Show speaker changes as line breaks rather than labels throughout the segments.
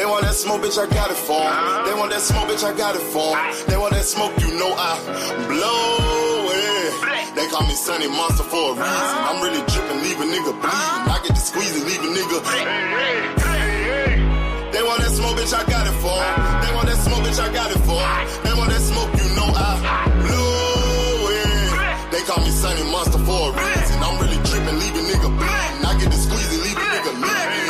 They want that smoke, bitch, I got it for 'em. They want that smoke, bitch, I got it for 'em. They want that smoke, you know I blow it. They call me Sunny Monster for a reason. I'm really dripping, leave a nigga bleeding. I get to squeeze and leave a nigga. They want that smoke, bitch, I got it for 'em. They want that smoke, bitch, I got it for 'em. They want that smoke, you know I blow it. They call me Sunny Monster for a reason. I'm really dripping, leave a nigga bleeding. I get to squeeze and leave a nigga bleeding.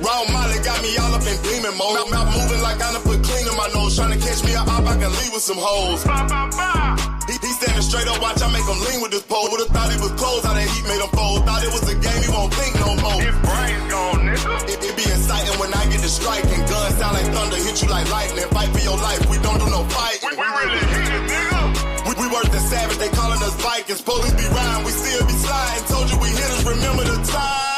Raw Molly got me all up in demon mode. Mouth moving like I done put clean in my nose. Tryna catch me a op, I can leave with some hoes. He standing straight up, watch I make him lean with this pole. Would've thought it was closed, how that heat made him fold. Thought it was a game, he won't think no more. His brain's gone, nigga. It be exciting when I get to striking. Guns sound like thunder, hit you like lightning. Fight for your life, we don't do no fighting. We really hit it, nigga. We worse than savage, they calling us Vikings. Police be riding, we still be sliding. Told you we hitters, remember the time.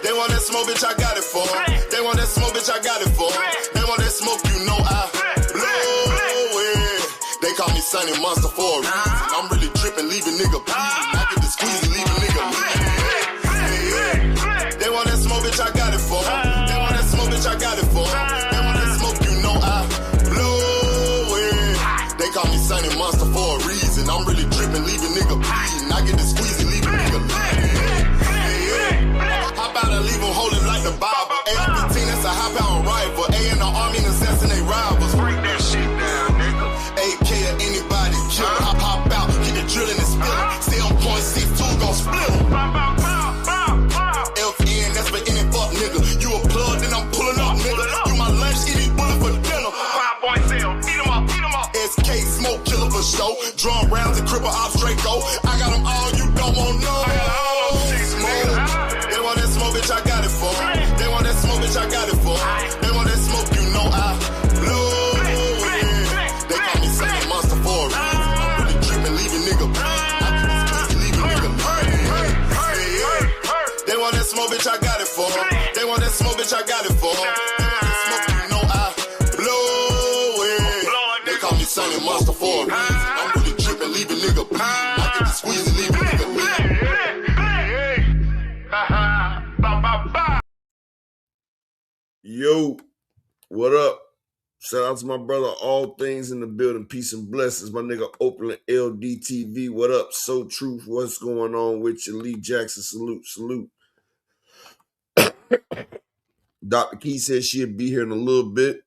They want that smoke, bitch, I got it for 'em. They want that smoke, bitch, I got it for 'em. They want that smoke, you know I blow it. They call me Sunny Monster for a reason. I'm really tripping, leave a nigga bleeding. I get to squeeze and leave a nigga bleeding. They want that smoke, bitch, I got it for 'em. They want that smoke, bitch, I got it for 'em. They want that smoke, you know I blow it. They call me Sunny Monster for a reason. I'm really tripping, leave a nigga bleeding. I get to squeeze and leave a nigga bleeding. Hop out and leave them holding like the Bible. AR-15, that's a high-power rifle. A in the army and assassinate rivals. Break that shit down, nigga. AK or anybody kill. Hop out, get the drilling and spilling. 7.62 gon' split 'em. FN, that's for any fuck nigga. You a plug, then I'm pulling up, nigga. You my lunch, eat these bullets for dinner. 5.0, eat 'em up, eat 'em up. SK, smoke killer for show. Drum rounds and cripple ops, Draco. I got them all, you don't want no. They want that smoke, bitch, I got it for 'em. They want that smoke, bitch, I got it for 'em. They want that smoke, you know I blow it. They call me Sunny Monster for a reason. I'm really tripping, leave a nigga bleeding. I get this pussy, leave a nigga bleeding. They want that smoke, bitch, I got it for 'em. They want that smoke, bitch, I got it for 'em. They want that smoke, you know I blow it. They call me Sunny Monster for a reason. I'm really tripping, leave a nigga bleeding. I get to squeeze and leave a nigga bleeding.
Yo, what up? Shout out to my brother, All Things in the Building. Peace and blessings. My nigga Oakland LDTV. What up? So Truth. What's going on with you? Lee Jackson. Salute. Dr. Key says she'll be here in a little bit.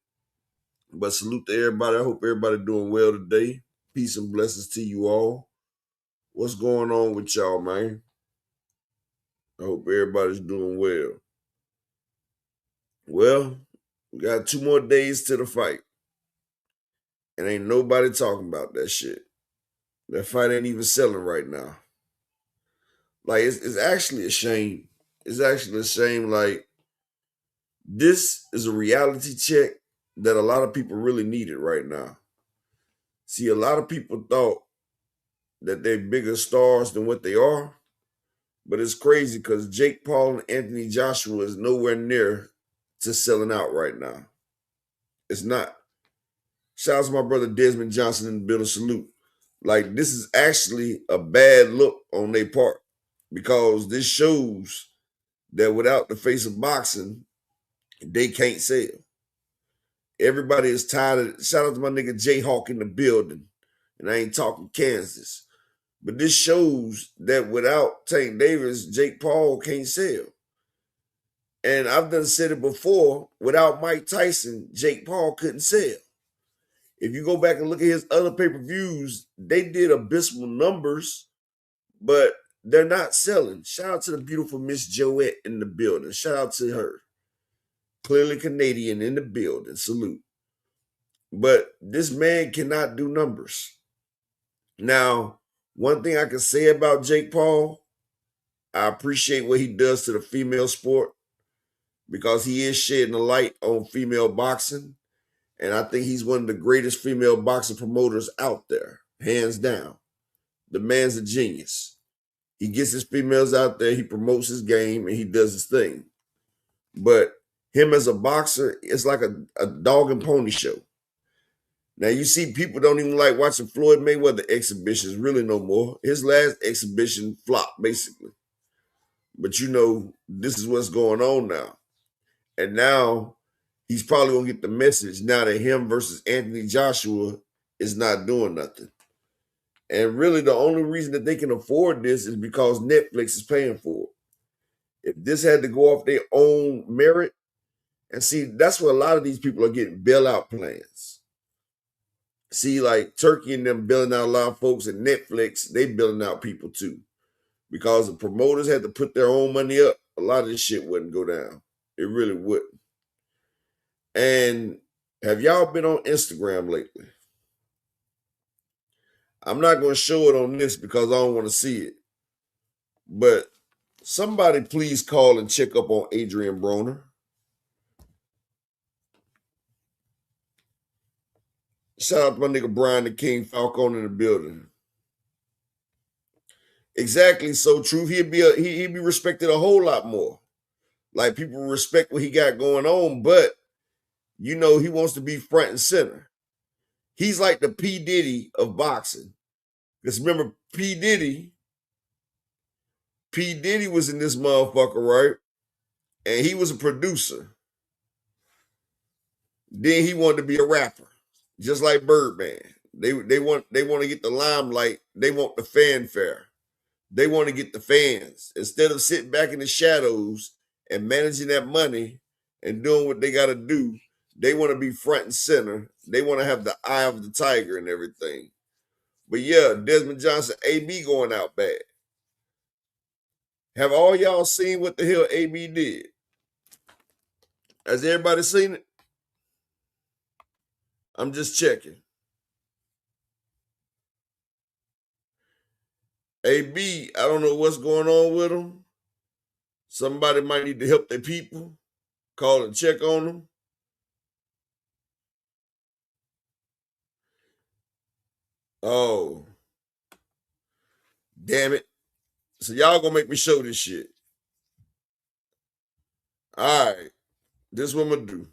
But salute to everybody. I hope everybody doing well today. Peace and blessings to you all. What's going on with y'all, man? I hope everybody's doing well. Well, we got 2 more days to the fight. And ain't nobody talking about that shit. That fight ain't even selling right now. Like, it's actually a shame. It's actually a shame. Like, this is a reality check that a lot of people really needed right now. See, a lot of people thought that they're bigger stars than what they are. But it's crazy because Jake Paul and Anthony Joshua is nowhere near to selling out right now. It's not. Shout out to my brother Desmond Johnson in the building. Salute. Like, this is actually a bad look on their part because this shows that without the face of boxing, they can't sell. Everybody is tired of. Shout out to my nigga Jayhawk in the building. And I ain't talking Kansas. But this shows that without Tank Davis, Jake Paul can't sell. And I've done said it before, without Mike Tyson, Jake Paul couldn't sell. If you go back and look at his other pay-per-views, they did abysmal numbers, but they're not selling. Shout out to the beautiful Miss Joette in the building. Shout out to her. Clearly Canadian in the building. Salute. But this man cannot do numbers. Now, one thing I can say about Jake Paul, I appreciate what he does to the female sport because he is shedding a light on female boxing. And I think he's one of the greatest female boxing promoters out there, hands down. The man's a genius. He gets his females out there, he promotes his game, and he does his thing. But him as a boxer, it's like a dog and pony show. Now, you see, people don't even like watching Floyd Mayweather exhibitions really no more. His last exhibition flopped, basically. But, you know, this is what's going on now. And now he's probably gonna get the message now that him versus Anthony Joshua is not doing nothing. And really, the only reason that they can afford this is because Netflix is paying for it. If this had to go off their own merit, and see, that's where a lot of these people are getting bailout plans. See, like Turkey and them billing out a lot of folks, and Netflix, they billing out people too. Because the promoters had to put their own money up, a lot of this shit wouldn't go down. It really wouldn't. And have y'all been on Instagram lately? I'm not going to show it on this because I don't want to see it. But somebody please call and check up on Adrian Broner. Shout out to my nigga Brian the King Falcone in the building. Exactly, so true. He'd be respected a whole lot more. Like people respect what he got going on, but you know he wants to be front and center. He's like the P. Diddy of boxing. Because remember, P. Diddy was in this motherfucker, right? And he was a producer. Then he wanted to be a rapper, just like Birdman. They want to get the limelight. They want the fanfare. They want to get the fans instead of sitting back in the shadows and managing that money and doing what they got to do. They want to be front and center. They want to have the eye of the tiger and everything. But yeah, Desmond Johnson, AB going out bad. Have all y'all seen what the hell AB did? Has everybody seen it? I'm just checking. AB, I don't know what's going on with him. Somebody might need to help their people. Call and check on them. Oh. Damn it. So y'all gonna make me show this shit. Alright. This is what I'm gonna do.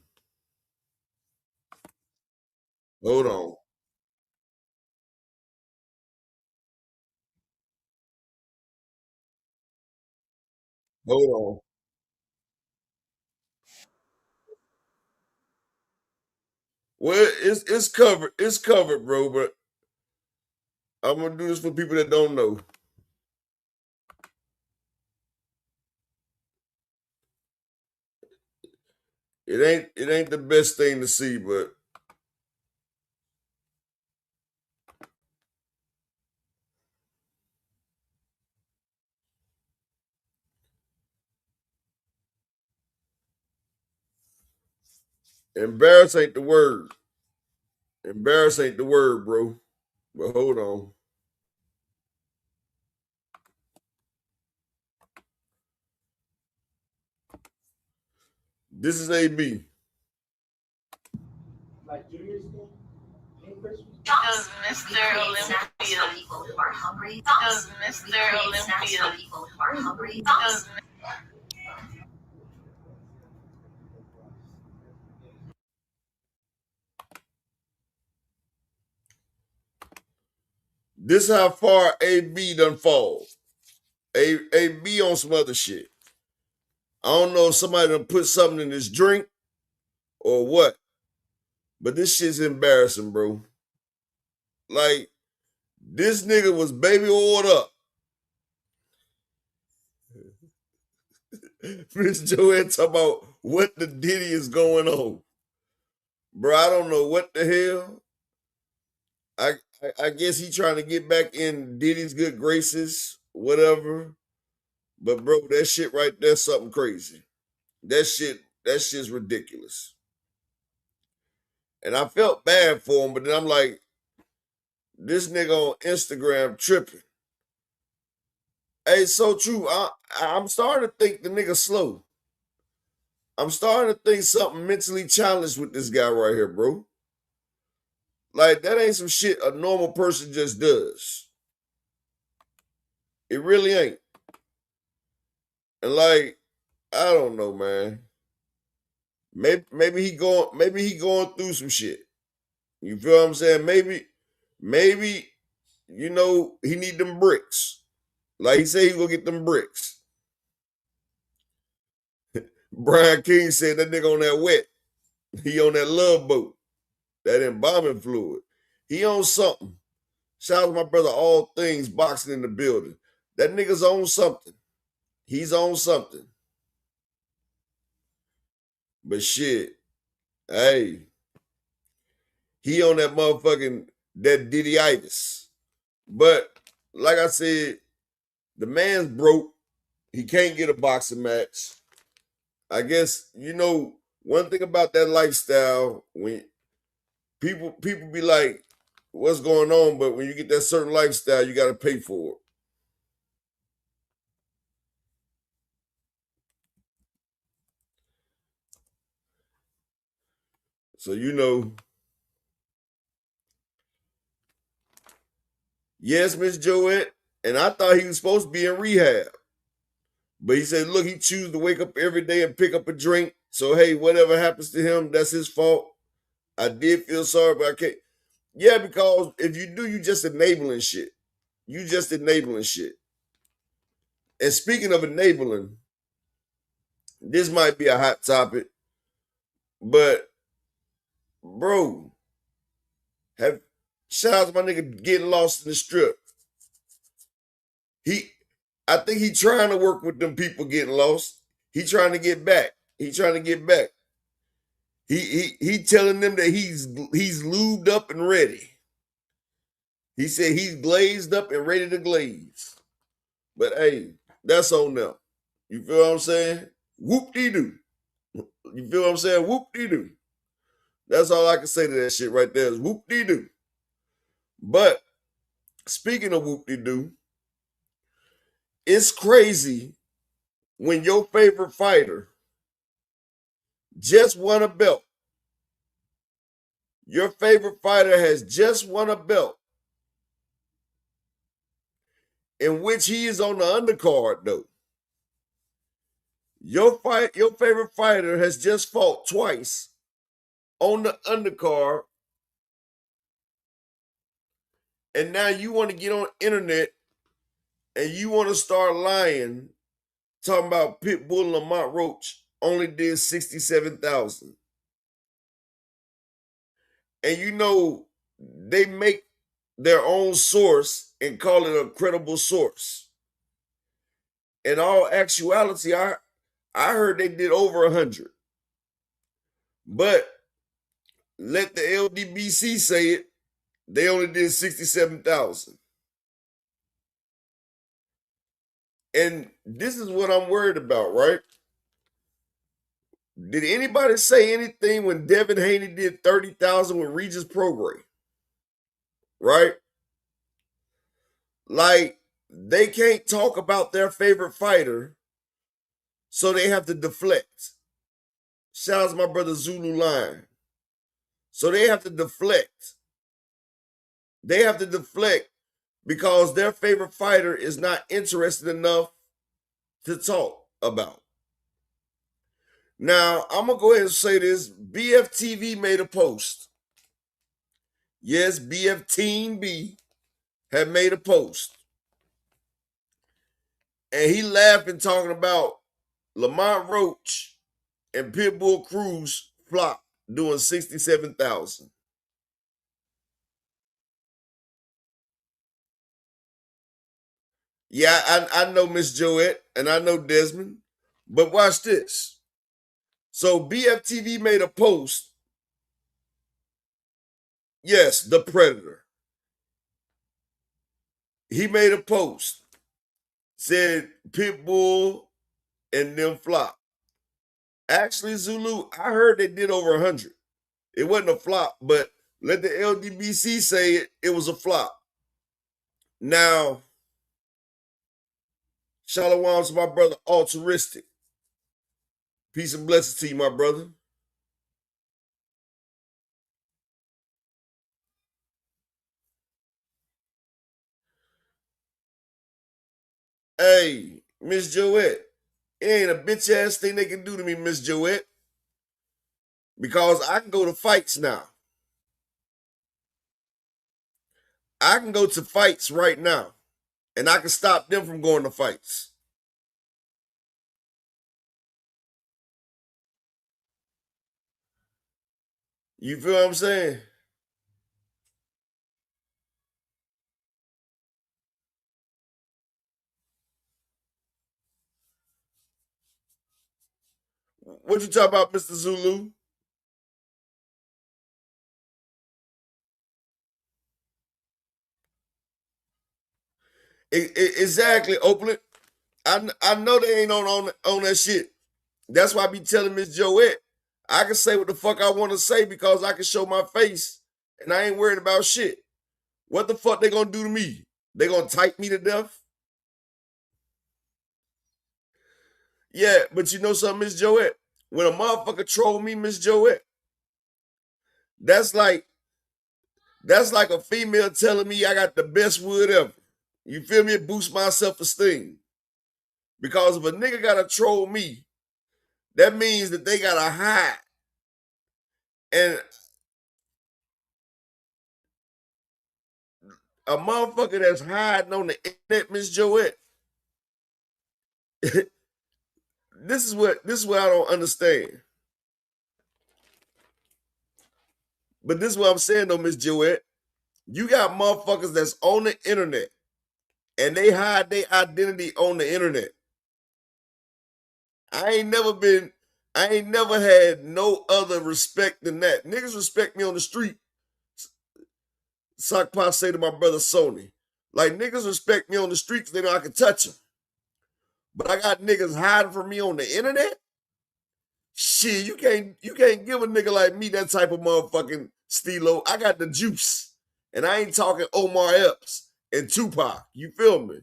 Hold on. Hold on. Well, it's covered. It's covered, bro, but I'm gonna do this for people that don't know. It ain't the best thing to see, but embarrass ain't the word. Embarrass ain't the word, bro. But hold on. This is AB.
Does Mr. Olympia. Does Mr. Olympia. Does
This how far AB done fall. AB on some other shit. I don't know if somebody done put something in his drink or what, but this shit's embarrassing, bro. Like, this nigga was baby oiled up. Miss Joanne talking about what the Diddy is going on. Bro, I don't know what the hell. I guess he trying to get back in Diddy's good graces, whatever. But bro, that shit right there, something crazy. That shit's ridiculous. And I felt bad for him, but then I'm like, this nigga on Instagram tripping. Hey, so true. I'm starting to think the nigga slow. I'm starting to think something mentally challenged with this guy right here, bro. Like, that ain't some shit a normal person just does. It really ain't. And like, I don't know, man. Maybe he going through some shit. You feel what I'm saying? Maybe, you know, he need them bricks. Like he said he gonna get them bricks. Brian King said that nigga on that wet. He on that love boat. That embalming fluid. He on something. Shout out to my brother, All Things Boxing in the building. That nigga's on something. He's on something. But shit, hey, he on that motherfucking, that Diddy-itis. But like I said, the man's broke. He can't get a boxing match. I guess, one thing about that lifestyle, when people be like, what's going on? But when you get that certain lifestyle, you got to pay for it. So, yes, Miss Joette, and I thought he was supposed to be in rehab. But he said, look, he chooses to wake up every day and pick up a drink. So, hey, whatever happens to him, that's his fault. I did feel sorry, but I can't. Yeah, because if you do, you just enabling shit. You just enabling shit. And speaking of enabling, this might be a hot topic, but bro, shout out to my nigga getting lost in the strip. I think he trying to work with them people getting lost. He trying to get back. He trying to get back. He telling them that he's lubed up and ready. He said he's glazed up and ready to glaze. But hey, that's on them. You feel what I'm saying? Whoop-de-doo. You feel what I'm saying? Whoop-de-doo. That's all I can say to that shit right there is whoop-de-doo. But speaking of whoop-de-doo, it's crazy when your favorite fighter just won a belt. Your favorite fighter has just won a belt in which he is on the undercard, though. Your favorite fighter has just fought twice on the undercard, and now you want to get on the internet and you want to start lying, talking about Pittbull and Lamont Roach only did 67,000. And they make their own source and call it a credible source. In all actuality, I heard they did over 100. But let the Ldbc say it, they only did 67,000. And this is what I'm worried about, right? Did anybody say anything when Devin Haney did 30,000 with Regis Prograis? Right? Like, they can't talk about their favorite fighter, so they have to deflect. Shout out to my brother Zulu Line. So they have to deflect. They have to deflect because their favorite fighter is not interested enough to talk about. Now, I'm going to go ahead and say this. BFTV made a post. Yes, BF Teen B had made a post. And he laughing talking about Lamont Roach and Pitbull Cruz flop doing 67,000. Yeah, I know Miss Joette and I know Desmond, but watch this. So BFTV made a post. Yes, the Predator. He made a post. Said Pitbull and them flop. Actually, Zulu, I heard they did over 100. It wasn't a flop, but let the Ldbc say it was a flop. Now, shalom to my brother Altruistic. Peace and blessings to you, my brother. Hey, Miss Joette, it ain't a bitch ass thing they can do to me, Miss Joette. Because I can go to fights now. I can go to fights right now. And I can stop them from going to fights. You feel what I'm saying? What you talk about, Mr. Zulu? Exactly, Oakland. I know they ain't on that shit. That's why I be telling Miss Joette, I can say what the fuck I want to say because I can show my face and I ain't worried about shit. What the fuck they gonna do to me? They gonna type me to death? Yeah, but you know something, Miss Joette? When a motherfucker troll me, Miss Joette, that's like a female telling me I got the best wood ever. You feel me? It boosts my self-esteem. Because if a nigga gotta troll me, that means that they gotta hide. And a motherfucker that's hiding on the internet, Miss Joette, this is what I don't understand. But this is what I'm saying though, Miss Joette. You got motherfuckers that's on the internet and they hide their identity on the internet. I ain't never had no other respect than that. Niggas respect me on the street. Sockpot say to my brother Sony. Like niggas respect me on the street because they know I can touch them. But I got niggas hiding from me on the internet? Shit, you can't give a nigga like me that type of motherfucking stilo. I got the juice. And I ain't talking Omar Epps and Tupac. You feel me?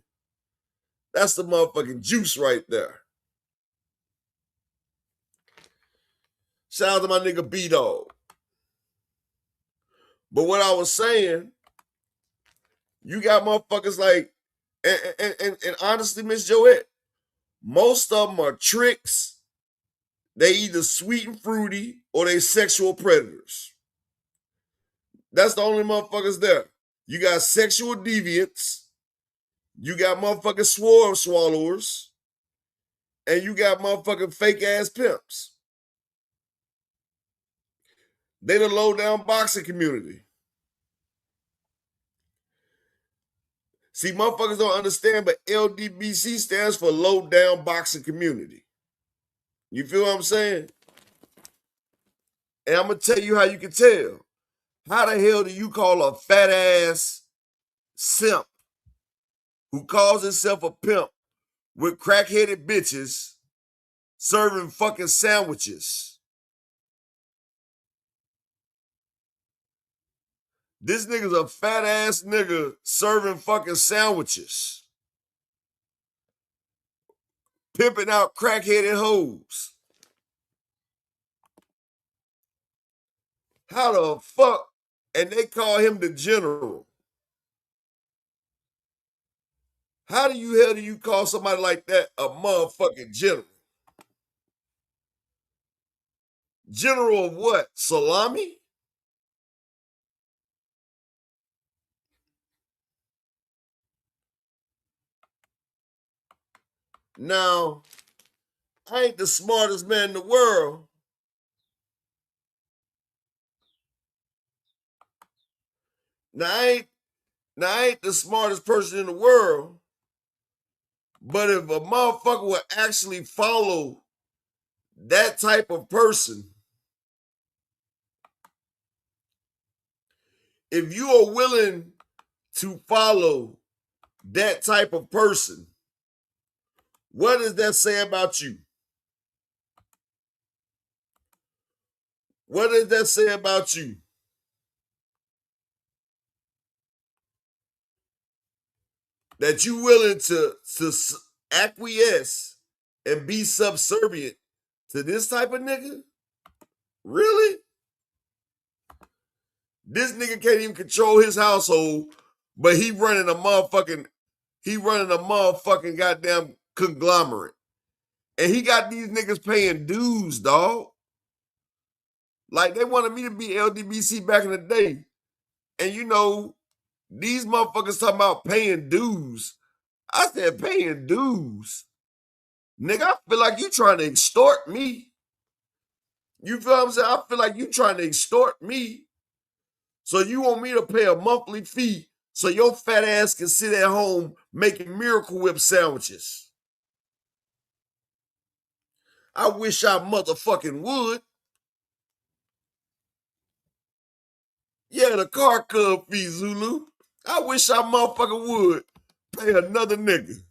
That's the motherfucking juice right there. Shout out to my nigga B-Dog. But what I was saying, you got motherfuckers like, and honestly, Miss Joette, most of them are tricks. They either sweet and fruity or they sexual predators. That's the only motherfuckers there. You got sexual deviants. You got motherfucking swarm swallowers. And you got motherfucking fake ass pimps. They the low down boxing community. See, motherfuckers don't understand, but Ldbc stands for low down boxing community. You feel what I'm saying? And I'm going to tell you how you can tell. How the hell do you call a fat ass simp who calls himself a pimp with crack-headed bitches serving fucking sandwiches? This nigga's a fat ass nigga serving fucking sandwiches. Pimping out crack-headed hoes. How the fuck? And they call him the general. How the hell do you call somebody like that a motherfucking general? General of what? Salami? Now, I ain't the smartest man in the world. Now, I ain't the smartest person in the world. But if a motherfucker would actually follow that type of person, if you are willing to follow that type of person, what does that say about you? What does that say about you? That you willing to acquiesce and be subservient to this type of nigga? Really? This nigga can't even control his household, but he running a motherfucking goddamn conglomerate. And he got these niggas paying dues, dog. Like they wanted me to be Ldbc back in the day. And you know, these motherfuckers talking about paying dues. I said, paying dues? Nigga, I feel like you trying to extort me. You feel what I'm saying? I feel like you trying to extort me. So you want me to pay a monthly fee so your fat ass can sit at home making Miracle Whip sandwiches. I wish I motherfucking would. Yeah, the car club fee, Zulu. I wish I motherfucking would pay another nigga.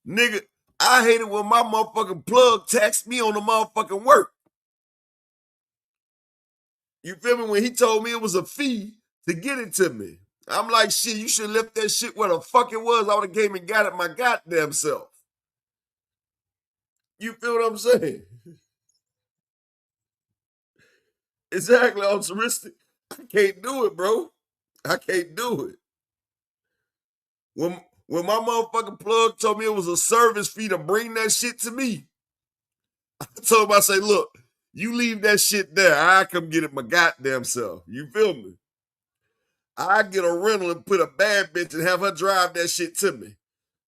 Nigga, I hate it when my motherfucking plug taxed me on the motherfucking work. You feel me? When he told me it was a fee to get it to me. I'm like, shit, you should have left that shit where the fuck it was. I would have came and got it my goddamn self. You feel what I'm saying? Exactly, altruistic. I can't do it, bro. I can't do it. When my motherfucking plug told me it was a service fee to bring that shit to me, I told him, I say, look, you leave that shit there. I come get it my goddamn self. You feel me? I get a rental and put a bad bitch and have her drive that shit to me.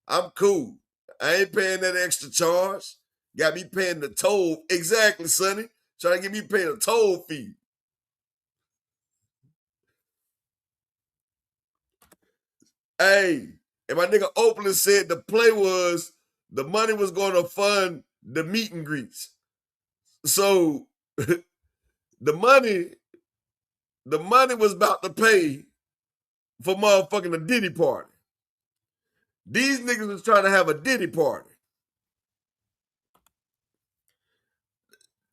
I'm cool. I ain't paying that extra charge. Got me paying the toll. Exactly, Sonny. Trying to get me paying a toll fee. Hey, and my nigga Oakland said the play was the money was going to fund the meet and greets. So the money was about to pay for motherfucking a Diddy party. These niggas was trying to have a Diddy party.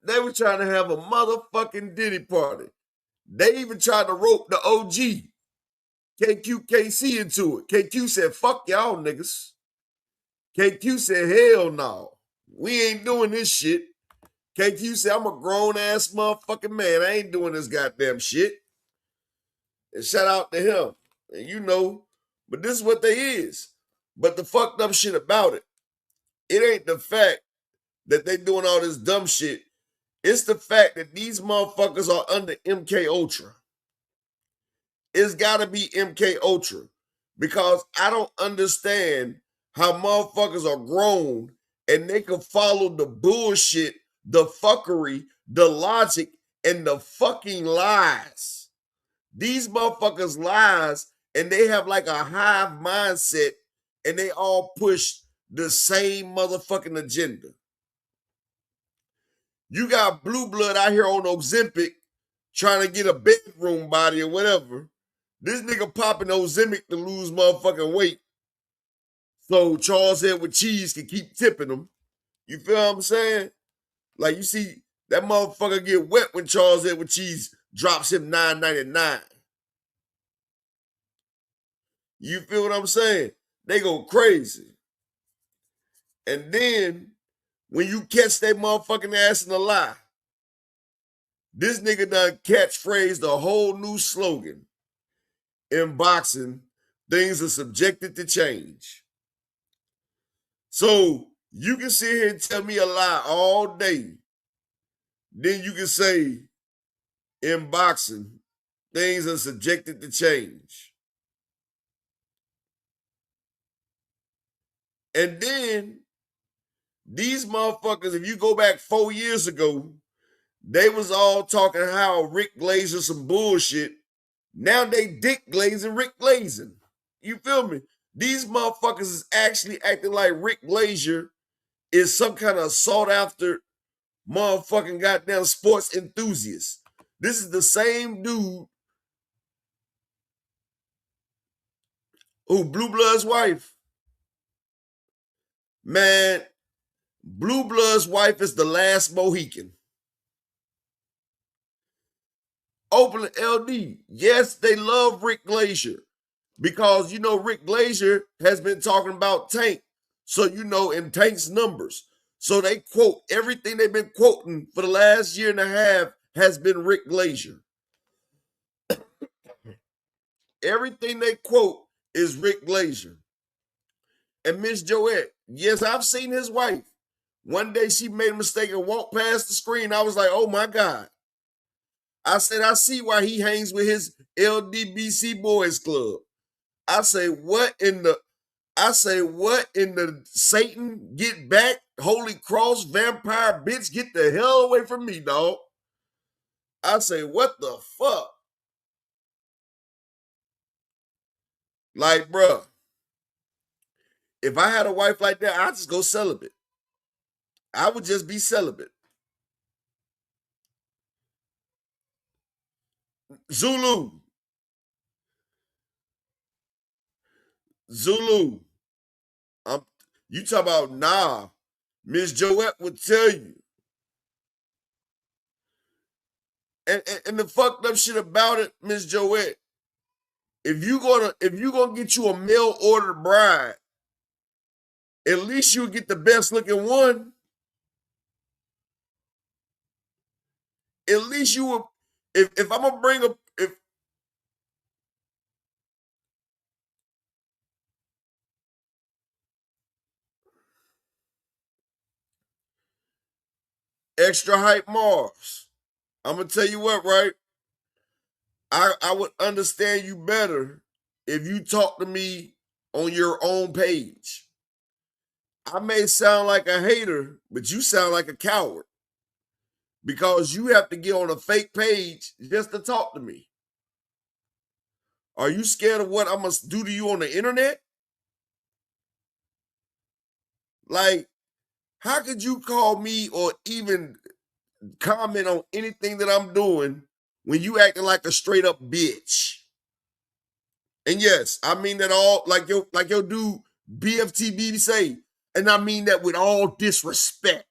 They were trying to have a motherfucking Diddy party. They even tried to rope the OG, KQKC, into it. KQ said, fuck y'all niggas. KQ said, hell no. We ain't doing this shit. KQ said, I'm a grown-ass motherfucking man. I ain't doing this goddamn shit. And shout out to him. And you know, but this is what they is. But the fucked up shit about it ain't the fact that they doing all this dumb shit. It's the fact that these motherfuckers are under MK Ultra. It's gotta be MK Ultra. Because I don't understand how motherfuckers are grown and they can follow the bullshit, the fuckery, the logic, and the fucking lies. These motherfuckers lies and they have like a hive mindset and they all push the same motherfucking agenda. You got blue blood out here on Ozempic trying to get a bedroom body or whatever. This nigga popping Ozempic to lose motherfucking weight so Charles Edward Cheese can keep tipping him. You feel what I'm saying? Like, you see, that motherfucker get wet when Charles Edward Cheese drops him $9.99. You feel what I'm saying? They go crazy. And then, when you catch that motherfucking ass in a lie, this nigga done catchphrased a whole new slogan. In boxing, things are subjected to change. So, you can sit here and tell me a lie all day. Then you can say, in boxing, things are subjected to change. And then, these motherfuckers, if you go back 4 years ago, they was all talking how Rick Glazer some bullshit. Now they dick glazing Rick Glazing. You feel me? These motherfuckers is actually acting like Rick Glazer is some kind of sought after motherfucking goddamn sports enthusiast. This is the same dude who Blue Blood's wife. Man, Blue Blood's wife is the last Mohican. Open LD. Yes, they love Rick Glazer because, you know, Rick Glazer has been talking about Tank. So, you know, in Tank's numbers. So they quote everything they've been quoting for the last year and a half has been Rick Glazer. Everything they quote is Rick Glazer. And Miss Joette, yes, I've seen his wife. One day she made a mistake and walked past the screen. I was like, oh my God. I said, I see why he hangs with his Ldbc boys club. I say, what in the Satan get back Holy Cross vampire bitch, get the hell away from me, dog. I say, what the fuck? Like, bruh, if I had a wife like that, I'd just go celibate. I would just be celibate. Zulu. You talk about nah. Miss Joette would tell you. And the fucked up shit about it, Miss Joette, if you gonna get you a mail order bride, at least you'll get the best looking one. At least you will. If I'm gonna bring up if extra hype Mars, I'm gonna tell you what, right? I would understand you better if you talk to me on your own page. I may sound like a hater, but you sound like a coward because you have to get on a fake page just to talk to me. Are you scared of what I must do to you on the internet? Like, how could you call me or even comment on anything that I'm doing when you acting like a straight up bitch? And yes, I mean that all like your dude BFTB say, and I mean that with all disrespect.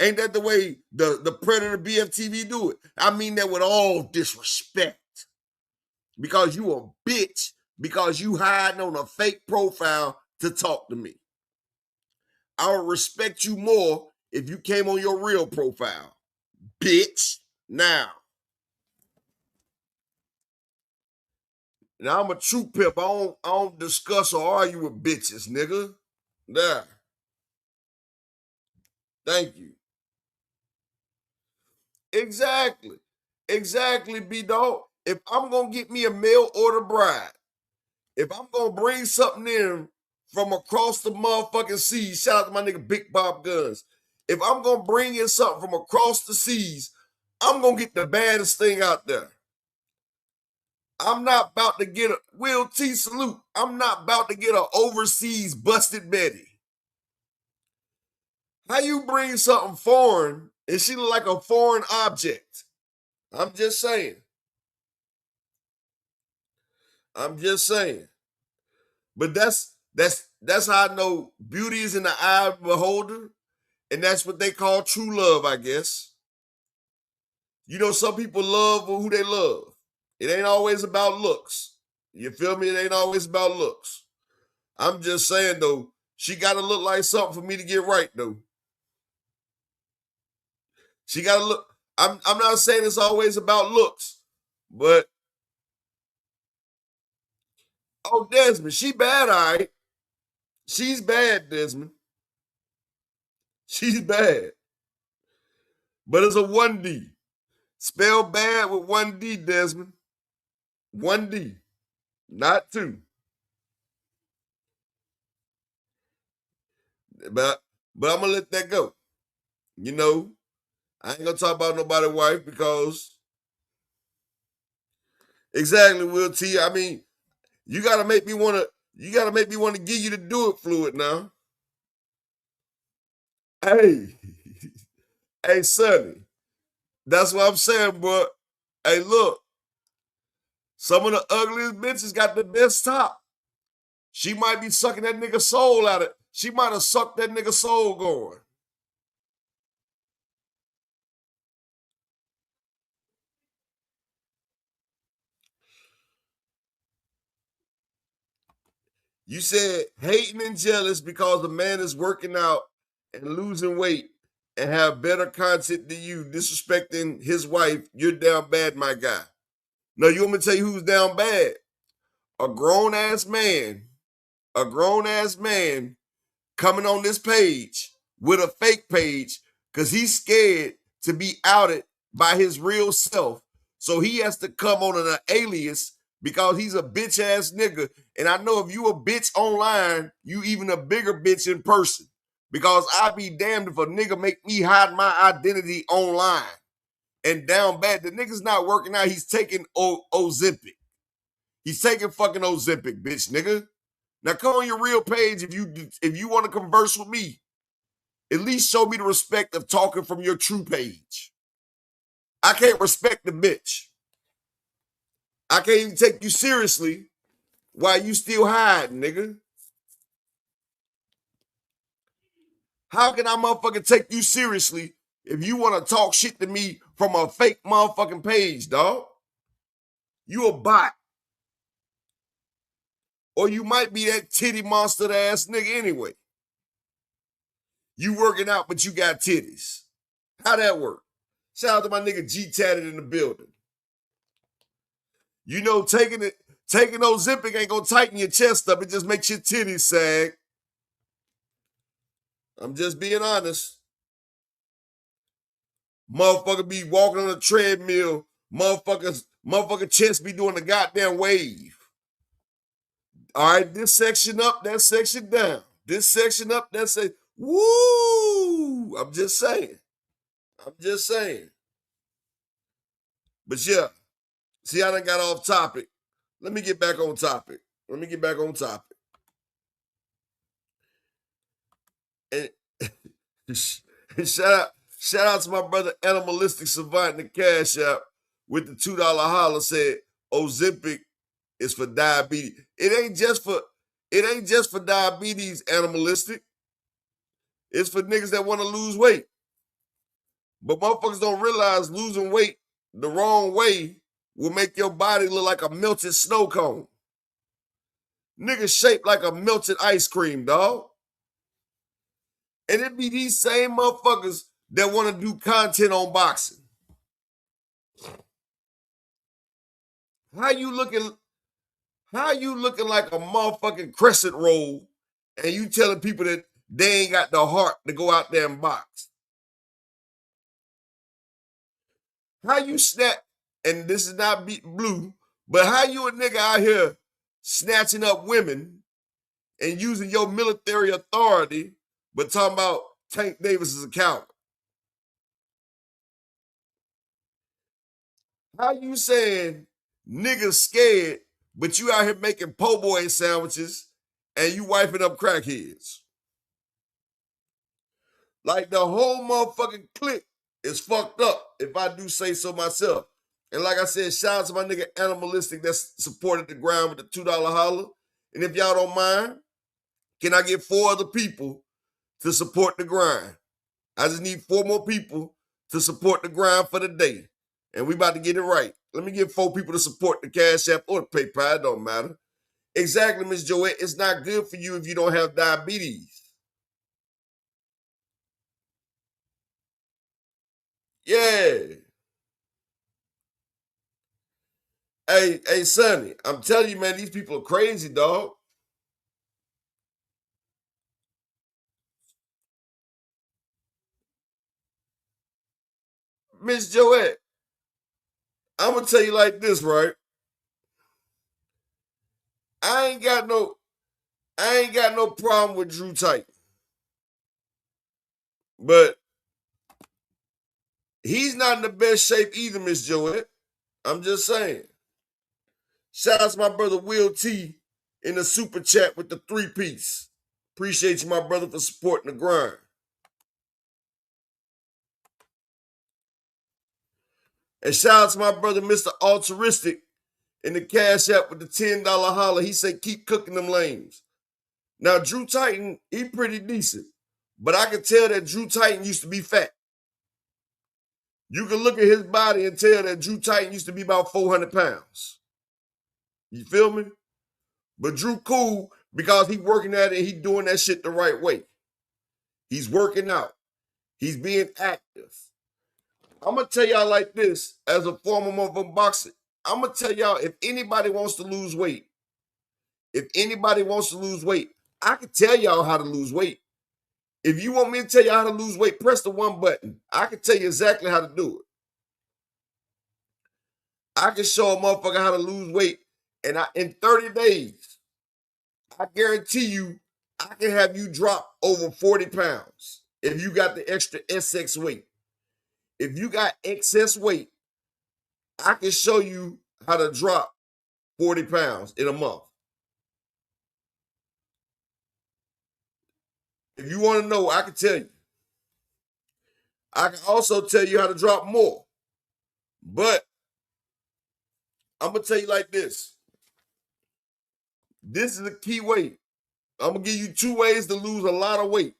Ain't that the way the predator BFTV do it? I mean that with all disrespect. Because you a bitch, because you hiding on a fake profile to talk to me. I would respect you more if you came on your real profile. Bitch. Now I'm a true pimp. I don't discuss or argue with bitches, nigga. Nah. Thank you. Exactly. Exactly, B-Dog. If I'm going to get me a mail order bride, if I'm going to bring something in from across the motherfucking seas, shout out to my nigga Big Bob Guns. If I'm going to bring in something from across the seas, I'm going to get the baddest thing out there. I'm not about to get a Will T salute. I'm not about to get an overseas busted Betty. How you bring something foreign and she look like a foreign object? I'm just saying. But that's how I know beauty is in the eye of the beholder, and that's what they call true love, I guess. You know, some people love who they love. It ain't always about looks. You feel me? It ain't always about looks. I'm just saying though, she gotta look like something for me to get right though. She gotta look. I'm not saying it's always about looks, but oh, Desmond, she bad, all right. She's bad, Desmond. She's bad. But it's a 1D. Spell bad with 1D, Desmond. 1D, not 2. But I'm gonna let that go. You know, I ain't gonna talk about nobody's wife because exactly, Will T. I mean, you gotta make me wanna give you the do it fluid now. Hey, hey, Sonny. That's what I'm saying, bro. Hey, look. Some of the ugliest bitches got the best top. She might be sucking that nigga soul out of it. She might have sucked that nigga soul going. You said hating and jealous because the man is working out and losing weight and have better content than you, disrespecting his wife. You're down bad, my guy. No, you want me to tell you who's down bad? A grown-ass man coming on this page with a fake page because he's scared to be outed by his real self. So he has to come on an alias because he's a bitch ass nigga. And I know if you a bitch online, you even a bigger bitch in person Because I be damned if a nigga make me hide my identity online. And down bad, the nigga's not working out. He's taking Ozempic. He's taking fucking Ozempic, bitch, nigga. Now come on your real page if you want to converse with me. At least show me the respect of talking from your true page. I can't respect the bitch. I can't even take you seriously while you still hiding, nigga. How can I motherfucking take you seriously if you want to talk shit to me from a fake motherfucking page, dog? You a bot. Or you might be that titty monster ass nigga anyway. You working out, but you got titties. How that work? Shout out to my nigga G Tatted in the building. You know, taking Ozempic ain't gonna tighten your chest up. It just makes your titties sag. I'm just being honest. Motherfucker be walking on a treadmill. Motherfucker chest be doing the goddamn wave. All right, this section up, that section down. This section up, that section. Woo! I'm just saying. But yeah, see, I done got off topic. Let me get back on topic. And shout out to my brother Animalistic Savant in the Cash App with the $2 holler said Ozempic is for diabetes. It ain't just for diabetes, Animalistic. It's for niggas that want to lose weight. But motherfuckers don't realize losing weight the wrong way will make your body look like a melted snow cone. Niggas shaped like a melted ice cream, dog. And it be these same motherfuckers that want to do content on boxing. How you looking like a motherfucking crescent roll and you telling people that they ain't got the heart to go out there and box? How you snap, and this is not blue, but how you a nigga out here snatching up women and using your military authority, but talking about Tank Davis is a coward? How you saying niggas scared, but you out here making po' boy sandwiches and you wiping up crackheads? Like the whole motherfucking clique is fucked up, if I do say so myself. And like I said, shout out to my nigga Animalistic that's supported the grind with the $2 holler. And if y'all don't mind, can I get 4 other people to support the grind? I just need 4 more people to support the grind for the day. And we about to get it right. Let me get 4 people to support the Cash App or the PayPal. It don't matter. Exactly, Miss Joette. It's not good for you if you don't have diabetes. Yeah. Hey, Sonny, I'm telling you, man, these people are crazy, dog. Miss Joette, I'm gonna tell you like this, right? I ain't got no problem with Drew Titan. But he's not in the best shape either, Miss Joette. I'm just saying. Shout out to my brother Will T in the super chat with the 3-piece. Appreciate you, my brother, for supporting the grind. And shout out to my brother, Mr. Altruistic, in the Cash App with the $10 holler. He said, keep cooking them lanes. Now, Drew Titan, he pretty decent. But I can tell that Drew Titan used to be fat. You can look at his body and tell that Drew Titan used to be about 400 pounds. You feel me? But Drew cool because he working at it and he doing that shit the right way. He's working out. He's being active. I'm going to tell y'all like this, as a former motherfucking boxer, I'm going to tell y'all, if anybody wants to lose weight, I can tell y'all how to lose weight. If you want me to tell y'all how to lose weight, press the 1 button. I can tell you exactly how to do it. I can show a motherfucker how to lose weight, and in 30 days, I guarantee you I can have you drop over 40 pounds if you got the extra excess weight. If you got excess weight, I can show you how to drop 40 pounds in a month. If you want to know, I can tell you. I can also tell you how to drop more. But I'm going to tell you like this. This is the key way. I'm going to give you 2 ways to lose a lot of weight.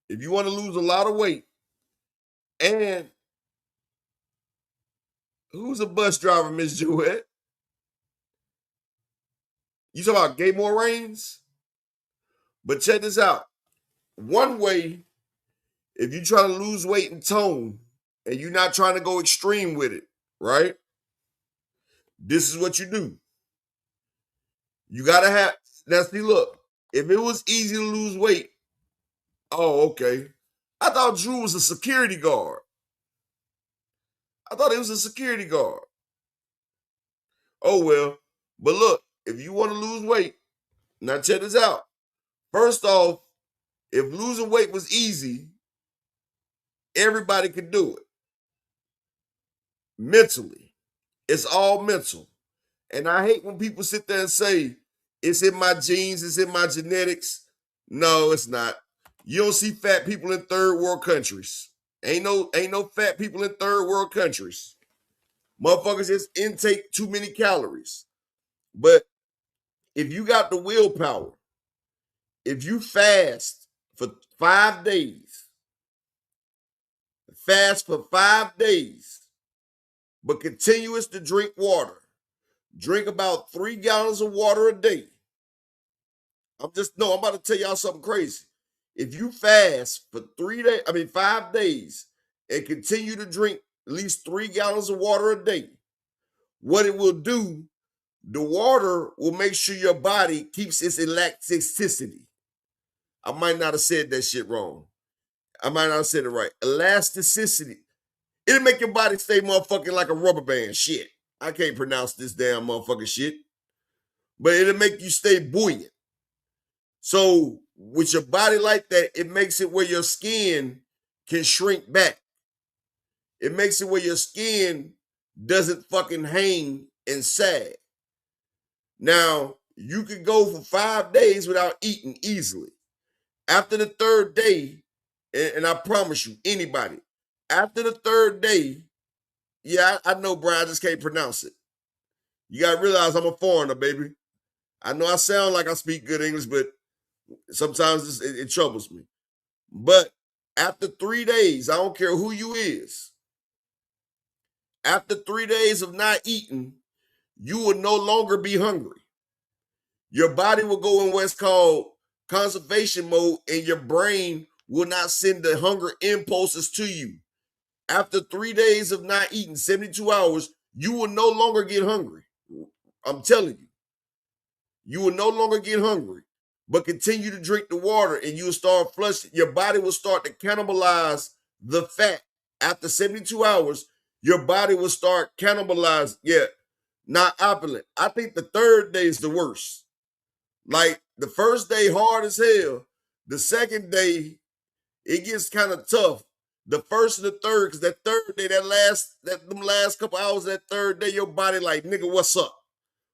If you want to lose a lot of weight, and who's a bus driver, Miss Jouette? You talking about Gaymore Reigns? But check this out. One way, if you try to lose weight and tone, and you're not trying to go extreme with it, right? This is what you do. You got to have, now see, look, if it was easy to lose weight, oh, okay. I thought Drew was a security guard. I thought he was a security guard. Oh, well. But look, if you want to lose weight, now check this out. First off, if losing weight was easy, everybody could do it. Mentally. It's all mental. And I hate when people sit there and say, it's in my genes, it's in my genetics. No, it's not. You don't see fat people in third world countries. Ain't no fat people in third world countries. Motherfuckers just intake too many calories. But if you got the willpower, if you fast for 5 days, but continuous to drink water, drink about 3 gallons of water a day. I'm about to tell y'all something crazy. If you fast for 5 days and continue to drink at least 3 gallons of water a day, what it will do, the water will make sure your body keeps its elasticity. I might not have said that shit wrong. I might not have said it right. Elasticity. It'll make your body stay motherfucking like a rubber band. Shit. I can't pronounce this damn motherfucking shit. But it'll make you stay buoyant. So with your body like that, it makes it where your skin can shrink back. It makes it where your skin doesn't fucking hang and sag. Now, you could go for 5 days without eating easily. After the 3rd day, and I promise you, anybody, after the 3rd day, yeah, I know, Brian, I just can't pronounce it. You got to realize I'm a foreigner, baby. I know I sound like I speak good English, but sometimes it troubles me. But after 3 days, I don't care who you is, after 3 days of not eating, you will no longer be hungry. Your body will go in what's called conservation mode, and your brain will not send the hunger impulses to you. After 3 days of not eating, 72 hours, you will no longer get hungry. I'm telling you. You will no longer get hungry, but continue to drink the water, and you will start flushing. Your body will start to cannibalize the fat. After 72 hours, your body will start cannibalizing. Yeah, not opulent. I think the 3rd day is the worst. Like, the first day hard as hell. The 2nd day, it gets kind of tough. The 1st and the 3rd, because that 3rd day, them last couple hours of that 3rd day, your body like, nigga, what's up?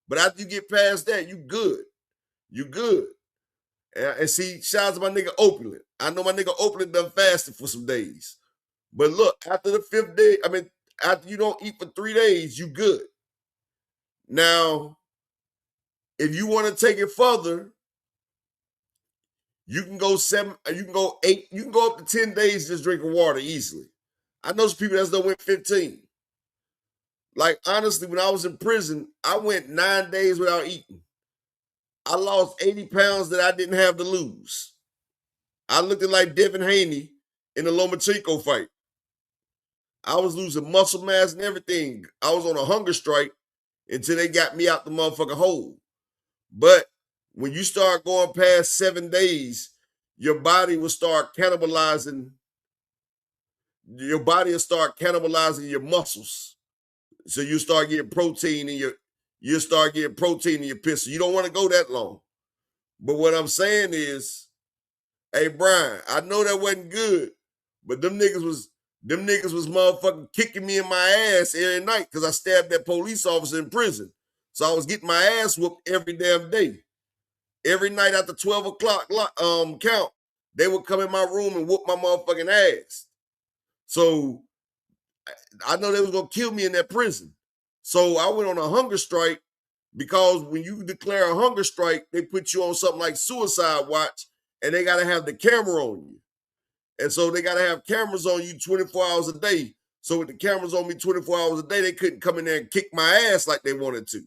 But after you get past that, you good. You good. And see, shout out to my nigga Opulent. I know my nigga Opulent done fasted for some days. But look, after the 5th day, after you don't eat for 3 days, you good. Now, if you want to take it further, you can go 7, you can go 8, you can go up to 10 days just drinking water easily. I know some people that's done went 15. Like, honestly, when I was in prison, I went 9 days without eating. I lost 80 pounds that I didn't have to lose. I looked at like Devin Haney in the Lomachenko fight. I was losing muscle mass and everything. I was on a hunger strike until they got me out the motherfucking hole. But when you start going past 7 days, your body will start cannibalizing. Your body will start cannibalizing your muscles. So you start getting protein in your piss. So you don't want to go that long. But what I'm saying is, hey Brian, I know that wasn't good, but them niggas was motherfucking kicking me in my ass every night because I stabbed that police officer in prison. So I was getting my ass whooped every damn day. Every night after 12 o'clock count, they would come in my room and whoop my motherfucking ass. So I know they was gonna kill me in that prison. So I went on a hunger strike because when you declare a hunger strike, they put you on something like suicide watch and they gotta have the camera on you. And so they gotta have cameras on you 24 hours a day. So with the cameras on me 24 hours a day, they couldn't come in there and kick my ass like they wanted to.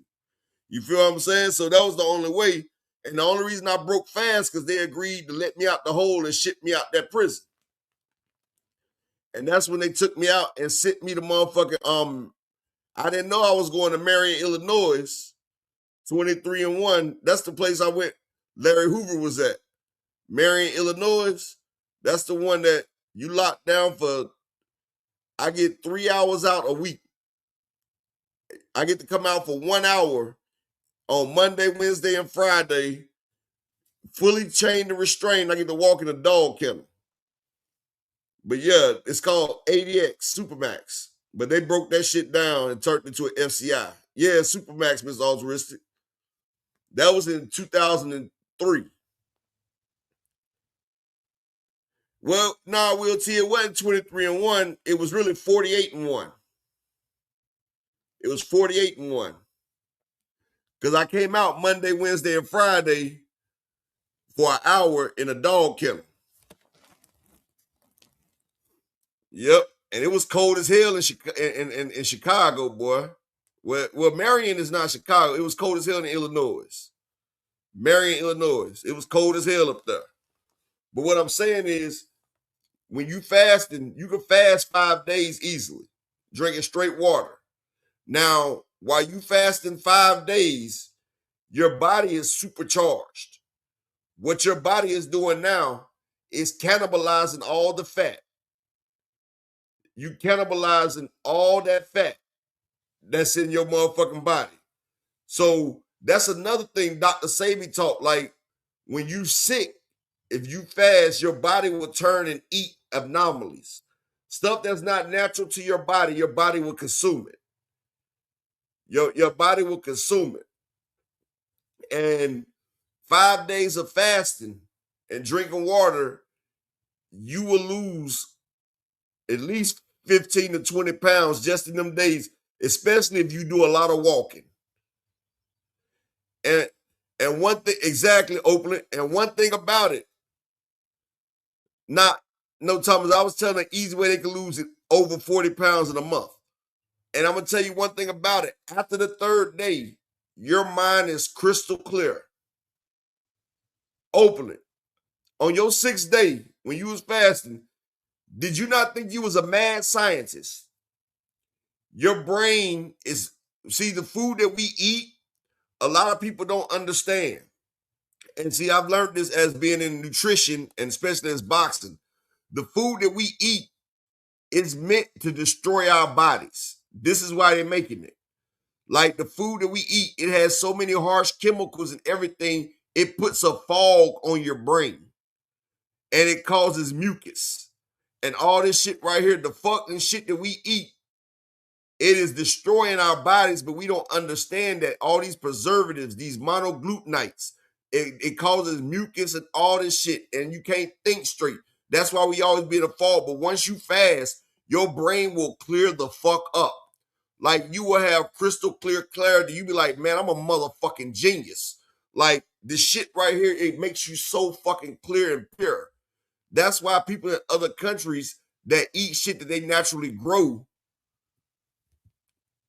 You feel what I'm saying? So that was the only way. And the only reason I broke fast because they agreed to let me out the hole and ship me out that prison. And that's when they took me out and sent me to motherfucking, I didn't know I was going to Marion, Illinois, 23-1. That's the place I went. Larry Hoover was at. Marion, Illinois. That's the one that you locked down for. I get 3 hours out a week. I get to come out for 1 hour on Monday, Wednesday, and Friday, fully chained and restrained. I get to walk in a dog kennel. But yeah, it's called ADX Supermax. But they broke that shit down and turned it into an FCI. Yeah, Supermax, Mr. Altruistic. That was in 2003. Well, nah, Will T, it wasn't 23-1. It was really 48-1. It was 48-1. Because I came out Monday, Wednesday, and Friday for an hour in a dog kennel. Yep. And it was cold as hell in Chicago, boy. Well, Marion is not Chicago. It was cold as hell in Illinois. Marion, Illinois. It was cold as hell up there. But what I'm saying is, when you fasting, you can fast 5 days easily, drinking straight water. Now, while you fasting 5 days, your body is supercharged. What your body is doing now is cannibalizing all the fat. You cannibalizing all that fat that's in your motherfucking body. So that's another thing Dr. Sebi taught. Like, when you sick, if you fast, your body will turn and eat anomalies. Stuff that's not natural to your body will consume it. Your body will consume it. And 5 days of fasting and drinking water, you will lose at least 15 to 20 pounds just in them days, especially if you do a lot of walking. And one thing, exactly, Oakland, and one thing about it, Thomas, I was telling an easy way they can lose it over 40 pounds in a month. And I'm going to tell you one thing about it. After the 3rd day, your mind is crystal clear. Openly. On your 6th day, when you was fasting, did you not think you was a mad scientist? Your brain is, see, the food that we eat, a lot of people don't understand. And see, I've learned this as being in nutrition and especially as boxing. The food that we eat is meant to destroy our bodies. This is why they're making it. Like the food that we eat, it has so many harsh chemicals and everything, it puts a fog on your brain. And it causes mucus. And all this shit right here, the fucking shit that we eat, it is destroying our bodies, but we don't understand that all these preservatives, these monoglutamites, it causes mucus and all this shit, and you can't think straight. That's why we always be in a fog. But once you fast, your brain will clear the fuck up. Like, you will have crystal clear clarity. You be like, man, I'm a motherfucking genius. Like, this shit right here, it makes you so fucking clear and pure. That's why people in other countries that eat shit that they naturally grow,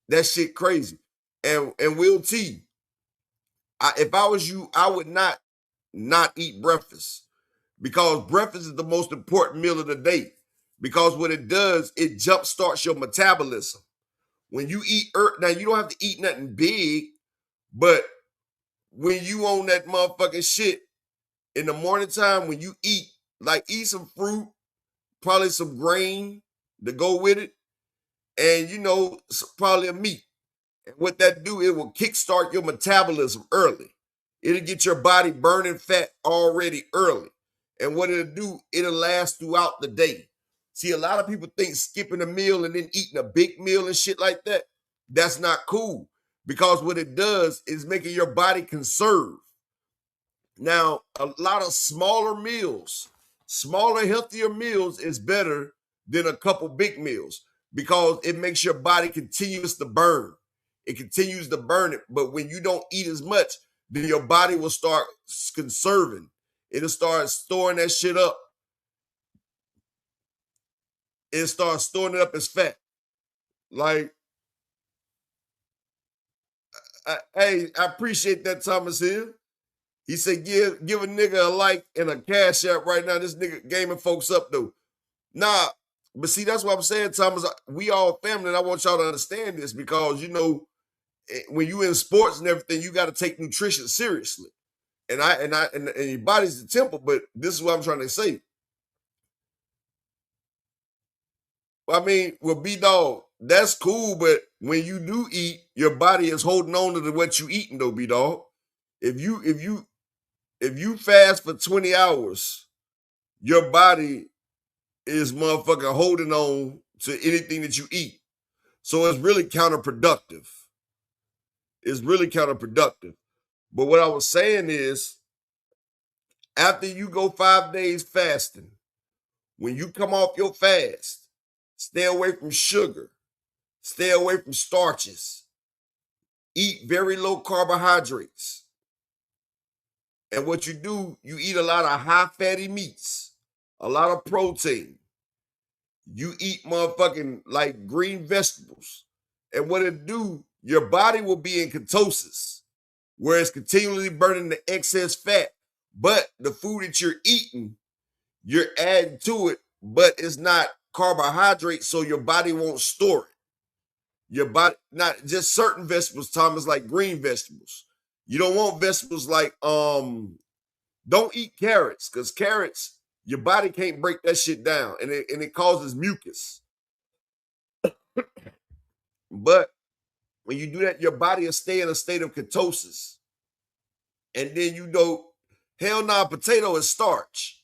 that shit crazy. And Will T, if I was you, I would not eat breakfast, because breakfast is the most important meal of the day. Because what it does, it jumpstarts your metabolism. When you eat now you don't have to eat nothing big, but when you on that motherfucking shit in the morning time, when you eat, like, eat some fruit, probably some grain to go with it, and probably a meat. And what that do, it will kickstart your metabolism early. It'll get your body burning fat already early. And what it'll do, it'll last throughout the day. See, a lot of people think skipping a meal and then eating a big meal and shit like that, that's not cool. Because what it does is making your body conserve. Now, a lot of smaller meals, smaller, healthier meals is better than a couple big meals because it makes your body continuous to burn. It continues to burn it. But when you don't eat as much, then your body will start conserving. It'll start storing that shit up. It'll start storing it up as fat. Like, I appreciate that, Thomas Hill. He said, give a nigga a like and a cash app right now. This nigga gaming folks up, though. Nah, but see, that's what I'm saying, Thomas. We all family, and I want y'all to understand this because, you know, when you in sports and everything, you got to take nutrition seriously. And your body's the temple, but this is what I'm trying to say. I mean, well, B-Dog, that's cool, but when you do eat, your body is holding on to what you eating, though, B-Dog. If you fast for 20 hours, your body is motherfucking holding on to anything that you eat. So it's really counterproductive. It's really counterproductive. But what I was saying is, after you go 5 days fasting, when you come off your fast, stay away from sugar, stay away from starches, eat very low carbohydrates. And what you do, you eat a lot of high fatty meats, a lot of protein. You eat motherfucking like green vegetables. And what it do, your body will be in ketosis, where it's continually burning the excess fat. But the food that you're eating, you're adding to it, but it's not carbohydrate, so your body won't store it. Your body, not just certain vegetables, Thomas, like green vegetables. You don't want vegetables like, don't eat carrots, because carrots, your body can't break that shit down, and it causes mucus. But when you do that, your body will stay in a state of ketosis. And then you know, hell nah, potato is starch.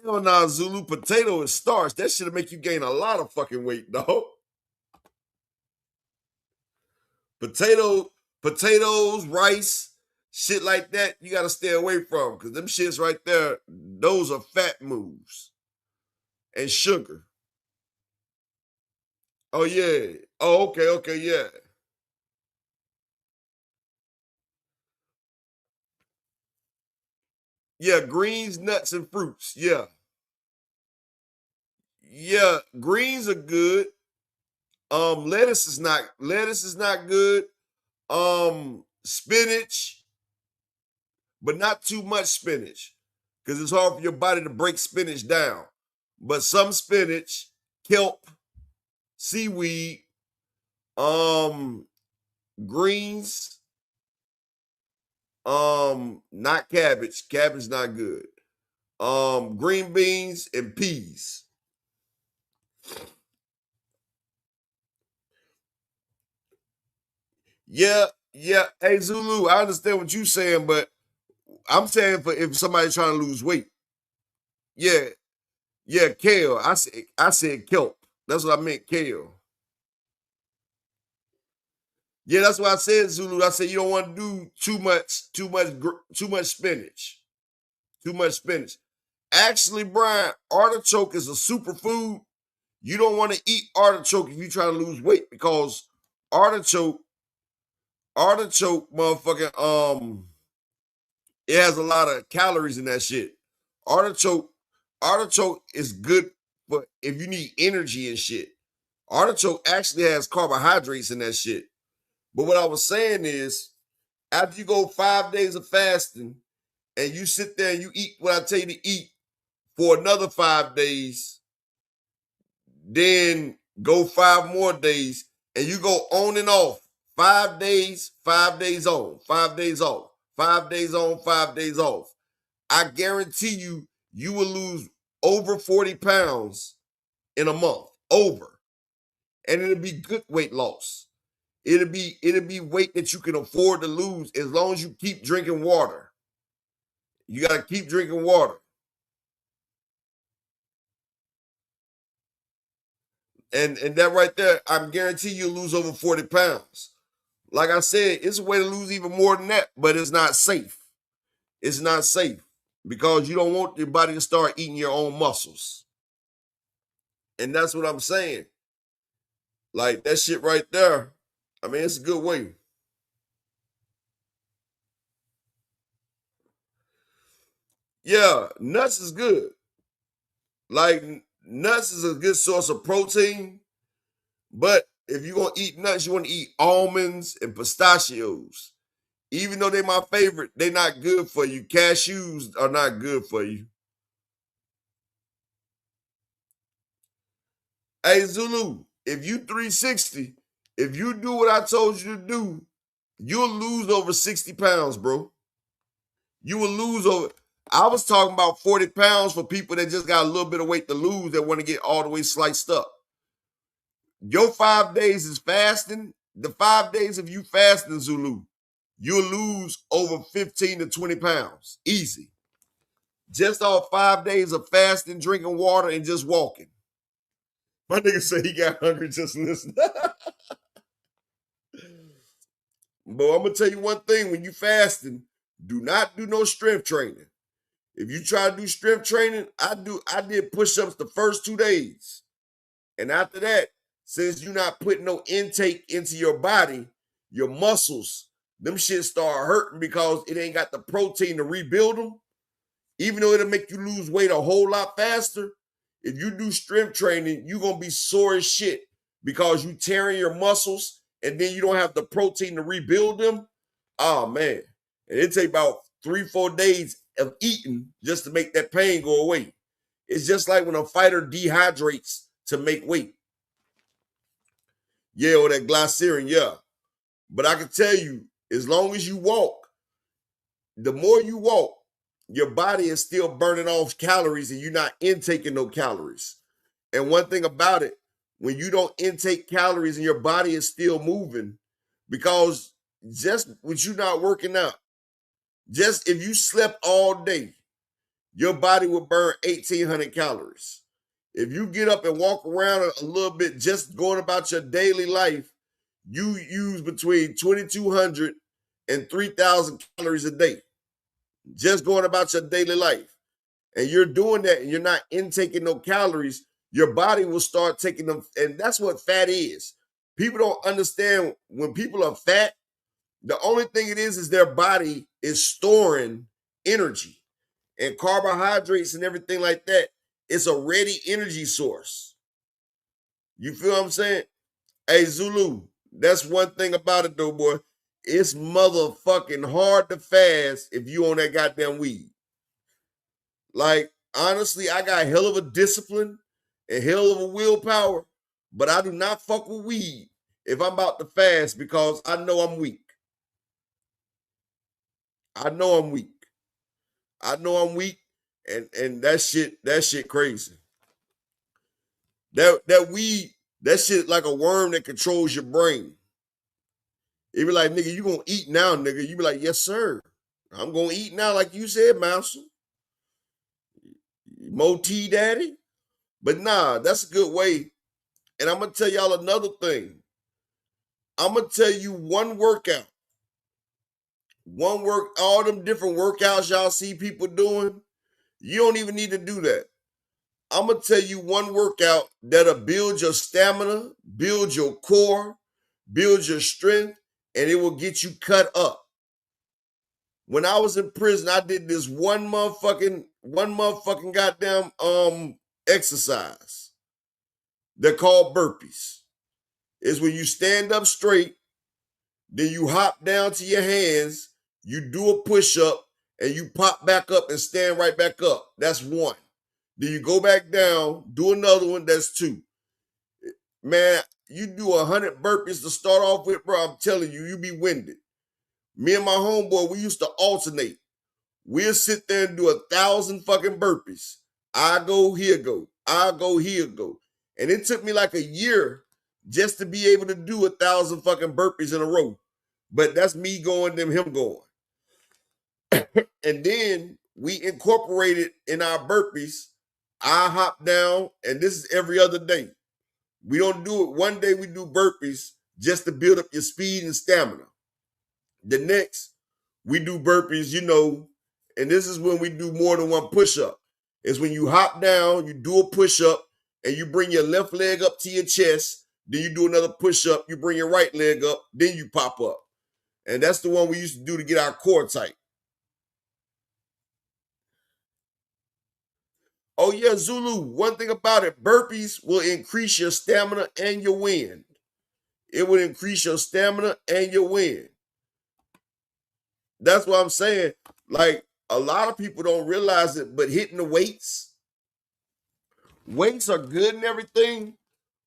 Hell nah, Zulu, potato is starch. That shit'll make you gain a lot of fucking weight, dog. Potatoes, rice, shit like that, you gotta stay away from, because them shits right there, those are fat moves. And sugar. Oh, yeah. Oh, okay, yeah. Yeah, greens, nuts, and fruits. Yeah. Yeah, greens are good. Lettuce is not good. Spinach, but not too much spinach, because it's hard for your body to break spinach down. But some spinach, kelp, seaweed, greens, not cabbage. Cabbage not good. Green beans and peas. Yeah. Hey, Zulu, I understand what you're saying, but I'm saying for if somebody's trying to lose weight. Yeah, kale. I said kelp. That's what I meant, kale. Yeah, that's what I said, Zulu. I said you don't want to do too much spinach. Too much spinach. Actually, Brian, artichoke is a superfood. You don't want to eat artichoke if you're trying to lose weight, because artichoke, motherfucking, it has a lot of calories in that shit. Artichoke is good for if you need energy and shit. Artichoke actually has carbohydrates in that shit. But what I was saying is, after you go 5 days of fasting and you sit there and you eat what I tell you to eat for another 5 days, then go 5 more days, and you go on and off 5 days, 5 days on, 5 days off, 5 days on, 5 days off. I guarantee you will lose over 40 pounds in a month. Over. And it'll be good weight loss. It'll be weight that you can afford to lose as long as you keep drinking water. You gotta keep drinking water. And that right there, I'm guarantee you'll lose over 40 pounds. Like I said, it's a way to lose even more than that, but it's not safe. It's not safe because you don't want your body to start eating your own muscles. And that's what I'm saying. Like that shit right there, I mean, it's a good way. Yeah, nuts is good. Like nuts is a good source of protein, but if you're gonna eat nuts, you want to eat almonds and pistachios. Even though they're my favorite, they're not good for you. Cashews are not good for you. Hey Zulu, if you 360, if you do what I told you to do, you'll lose over 60 pounds, bro. You will lose over. I was talking about 40 pounds for people that just got a little bit of weight to lose that want to get all the way sliced up. Your 5 days is fasting. The 5 days of you fasting, Zulu, you'll lose over 15 to 20 pounds. Easy. Just off 5 days of fasting, drinking water, and just walking. My nigga said he got hungry just listening. But I'm gonna tell you one thing: when you fasting, do not do no strength training. If you try to do strength training, I did push-ups the first 2 days. And after that, since you're not putting no intake into your body, your muscles, them shit start hurting because it ain't got the protein to rebuild them. Even though it'll make you lose weight a whole lot faster, if you do strength training, you're going to be sore as shit because you tearing your muscles and then you don't have the protein to rebuild them. Oh, man. And it take about 3-4 days of eating just to make that pain go away. It's just like when a fighter dehydrates to make weight. Yeah, or that glycerin, yeah. But I can tell you, as long as you walk, the more you walk, your body is still burning off calories and you're not intaking no calories. And one thing about it, when you don't intake calories and your body is still moving, because just with you not working out, just if you slept all day, your body will burn 1,800 calories. If you get up and walk around a little bit, just going about your daily life, you use between 2,200 and 3,000 calories a day. Just going about your daily life. And you're doing that and you're not intaking no calories, your body will start taking them. And that's what fat is. People don't understand when people are fat, the only thing it is their body is storing energy and carbohydrates and everything like that. It's a ready energy source. You feel what I'm saying? Hey, Zulu, that's one thing about it though, boy. It's motherfucking hard to fast if you on that goddamn weed. Like, honestly, I got hell of a discipline and hell of a willpower, but I do not fuck with weed if I'm about to fast because I know I'm weak. I know I'm weak. I know I'm weak, and that shit crazy. That weed, that shit like a worm that controls your brain. It be like, nigga, you gonna eat now, nigga. You be like, yes, sir. I'm gonna eat now, like you said, Master. Mo T Daddy. But nah, that's a good way. And I'm gonna tell y'all another thing. I'm gonna tell you one workout. All them different workouts y'all see people doing. You don't even need to do that. I'm gonna tell you one workout that'll build your stamina, build your core, build your strength, and it will get you cut up. When I was in prison, I did this one motherfucking goddamn exercise. They're called burpees. It's when you stand up straight, then you hop down to your hands, you do a push-up, and you pop back up and stand right back up. That's one. Then you go back down, do another one, that's two. Man, you do 100 burpees to start off with, bro, I'm telling you, you be winded. Me and my homeboy, we used to alternate. We'll sit there and do 1,000 fucking burpees. I go, here go. I go, here go. And it took me like a year just to be able to do 1,000 fucking burpees in a row. But that's me going, them him going. And then we incorporated in our burpees, I hop down, and this is every other day. We don't do it. One day we do burpees just to build up your speed and stamina. The next, we do burpees, and this is when we do more than one push-up. It's when you hop down, you do a push-up, and you bring your left leg up to your chest, then you do another push-up, you bring your right leg up, then you pop up. And that's the one we used to do to get our core tight. Oh yeah, Zulu, one thing about it, burpees will increase your stamina and your wind. It will increase your stamina and your wind. That's what I'm saying. Like, a lot of people don't realize it, but hitting the weights are good and everything,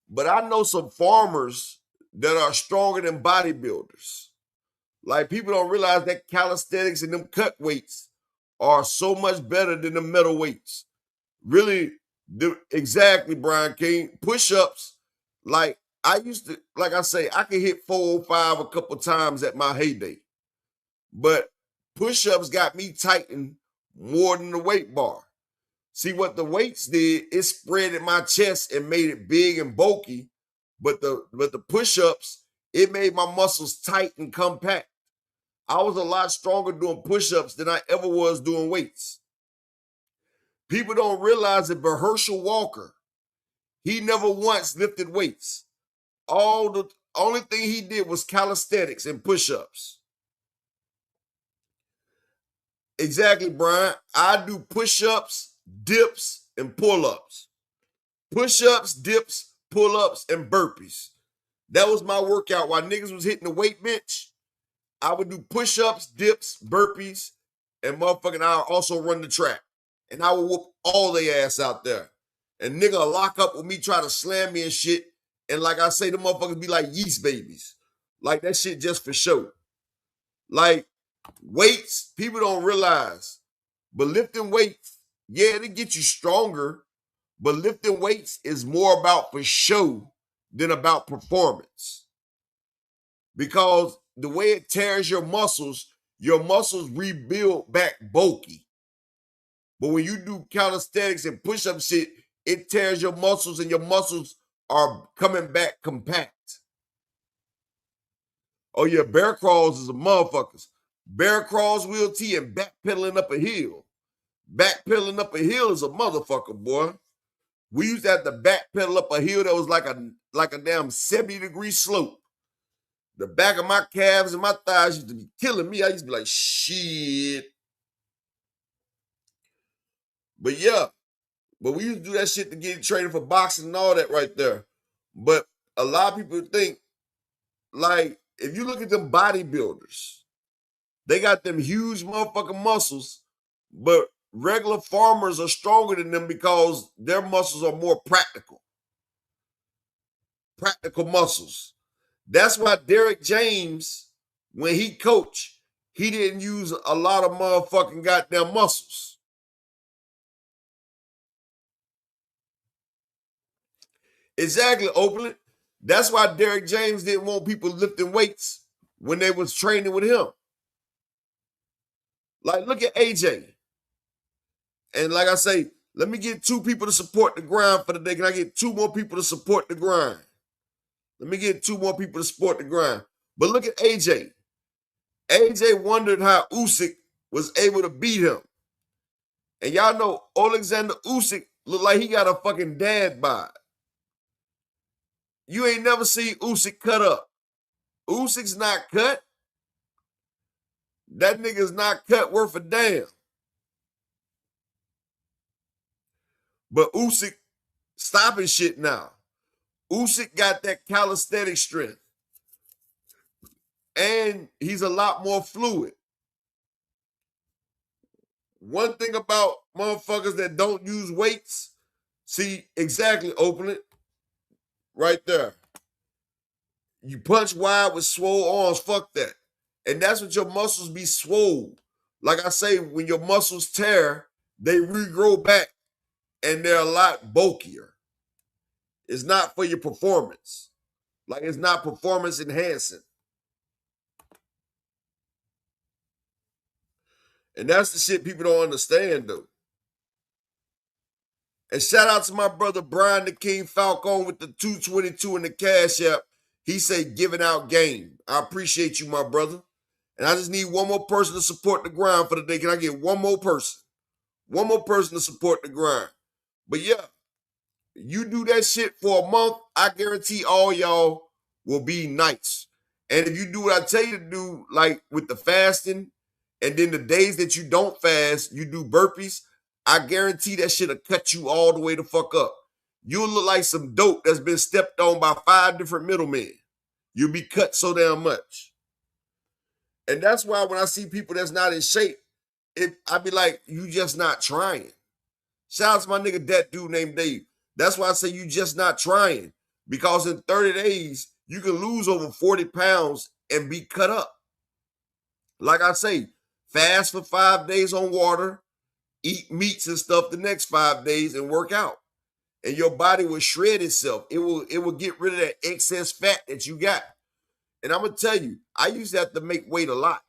but I know some farmers that are stronger than bodybuilders. Like, people don't realize that calisthenics and them cut weights are so much better than the metal weights. Really, exactly, Brian King. Push-ups, like I used to, like I say, I could hit 405 a couple times at my heyday. But push-ups got me tightened more than the weight bar. See, what the weights did, it spreaded my chest and made it big and bulky. But the push-ups, it made my muscles tight and compact. I was a lot stronger doing push-ups than I ever was doing weights. People don't realize that, but Herschel Walker, he never once lifted weights. The only thing he did was calisthenics and push-ups. Exactly, Brian. I do push-ups, dips, and pull-ups. Push-ups, dips, pull-ups, and burpees. That was my workout. While niggas was hitting the weight bench, I would do push-ups, dips, burpees, and motherfucking I would also run the track. And I would whoop all their ass out there. And nigga will lock up with me, try to slam me and shit. And like I say, the motherfuckers be like yeast babies. Like, that shit just for show. Like, weights, people don't realize. But lifting weights, yeah, it'll get you stronger. But lifting weights is more about for show than about performance. Because the way it tears your muscles rebuild back bulky. But when you do calisthenics and push-up shit, it tears your muscles and your muscles are coming back compact. Oh yeah, bear crawls is a motherfuckers. Bear crawls, Will T, and backpedaling up a hill. Backpedaling up a hill is a motherfucker, boy. We used to have to backpedal up a hill that was like a damn 70-degree slope. The back of my calves and my thighs used to be killing me. I used to be like, shit. But yeah, we used to do that shit to get trained for boxing and all that right there. But a lot of people think, like, if you look at them bodybuilders, they got them huge motherfucking muscles, but regular farmers are stronger than them because their muscles are more practical. Practical muscles. That's why Derek James, when he coached, he didn't use a lot of motherfucking goddamn muscles. Exactly, Oakland. That's why Derek James didn't want people lifting weights when they was training with him. Like, look at AJ. And like I say, let me get 2 people to support the grind for the day. Can I get 2 more people to support the grind? Let me get 2 more people to support the grind. But look at AJ. AJ wondered how Usyk was able to beat him. And y'all know Alexander Usyk looked like he got a fucking dad bod. You ain't never seen Usyk cut up. Usyk's not cut. That nigga's not cut worth a damn. But Usyk stopping shit now. Usyk got that calisthenic strength. And he's a lot more fluid. One thing about motherfuckers that don't use weights, see, exactly, open it. Right there. You punch wide with swole arms, fuck that. And that's what your muscles be swole. Like I say, when your muscles tear, they regrow back and they're a lot bulkier. It's not for your performance. Like, it's not performance enhancing. And that's the shit people don't understand, though. And shout out to my brother Brian the King Falcone with the 222 in the Cash App. He said giving out game. I appreciate you, my brother. And I just need one more person to support the grind for the day. Can I get one more person? One more person to support the grind. But yeah, you do that shit for a month, I guarantee all y'all will be nice. And if you do what I tell you to do, like with the fasting, and then the days that you don't fast, you do burpees, I guarantee that shit'll cut you all the way the fuck up. You'll look like some dope that's been stepped on by 5 different middlemen. You'll be cut so damn much. And that's why when I see people that's not in shape, I be like, you just not trying. Shout out to my nigga, that dude named Dave. That's why I say you just not trying. Because in 30 days, you can lose over 40 pounds and be cut up. Like I say, fast for 5 days on water, eat meats and stuff the next 5 days, and work out. And your body will shred itself. It will get rid of that excess fat that you got. And I'm going to tell you, I used to have to make weight a lot.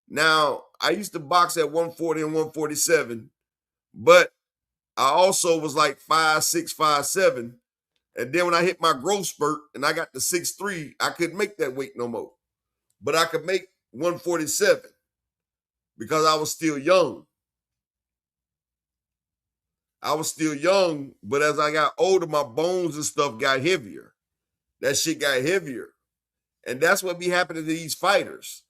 Now, I used to box at 140 and 147, but I also was like 5'6", 5'7". And then when I hit my growth spurt and I got to 6'3", I couldn't make that weight no more. But I could make 147 because I was still young. I was still young, but as I got older, my bones and stuff got heavier. That shit got heavier. And that's what be happening to these fighters.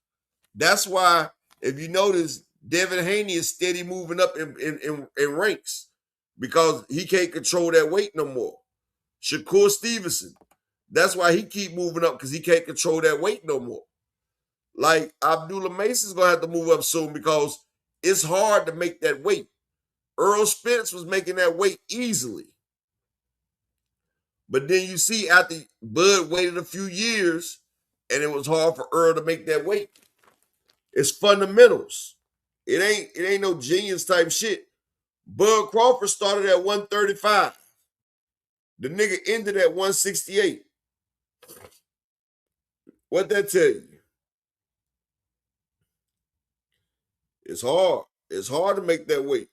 That's why, if you notice, Devin Haney is steady moving up in ranks because he can't control that weight no more. Shakur Stevenson, that's why he keep moving up because he can't control that weight no more. Like, Abdullah Mason's going to have to move up soon because it's hard to make that weight. Earl Spence was making that weight easily. But then you see after Bud waited a few years and it was hard for Earl to make that weight. It's fundamentals. It ain't no genius type shit. Bud Crawford started at 135. The nigga ended at 168. What that tell you? It's hard. It's hard to make that weight.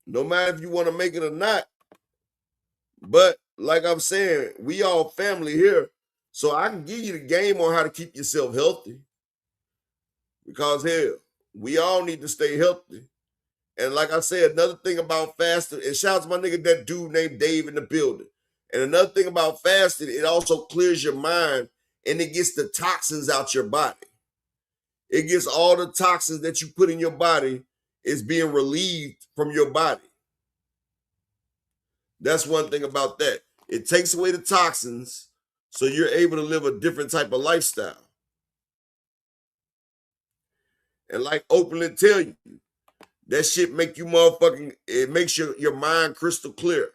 No matter if you want to make it or not. But like I'm saying, we all family here. So I can give you the game on how to keep yourself healthy. Because hell, we all need to stay healthy. And like I said, another thing about fasting, and shout out to my nigga, that dude named Dave in the building. And another thing about fasting, it also clears your mind and it gets the toxins out your body. It gets all the toxins that you put in your body is being relieved from your body. That's one thing about that. It takes away the toxins so you're able to live a different type of lifestyle. And like openly tell you, that shit make you motherfucking, it makes your mind crystal clear.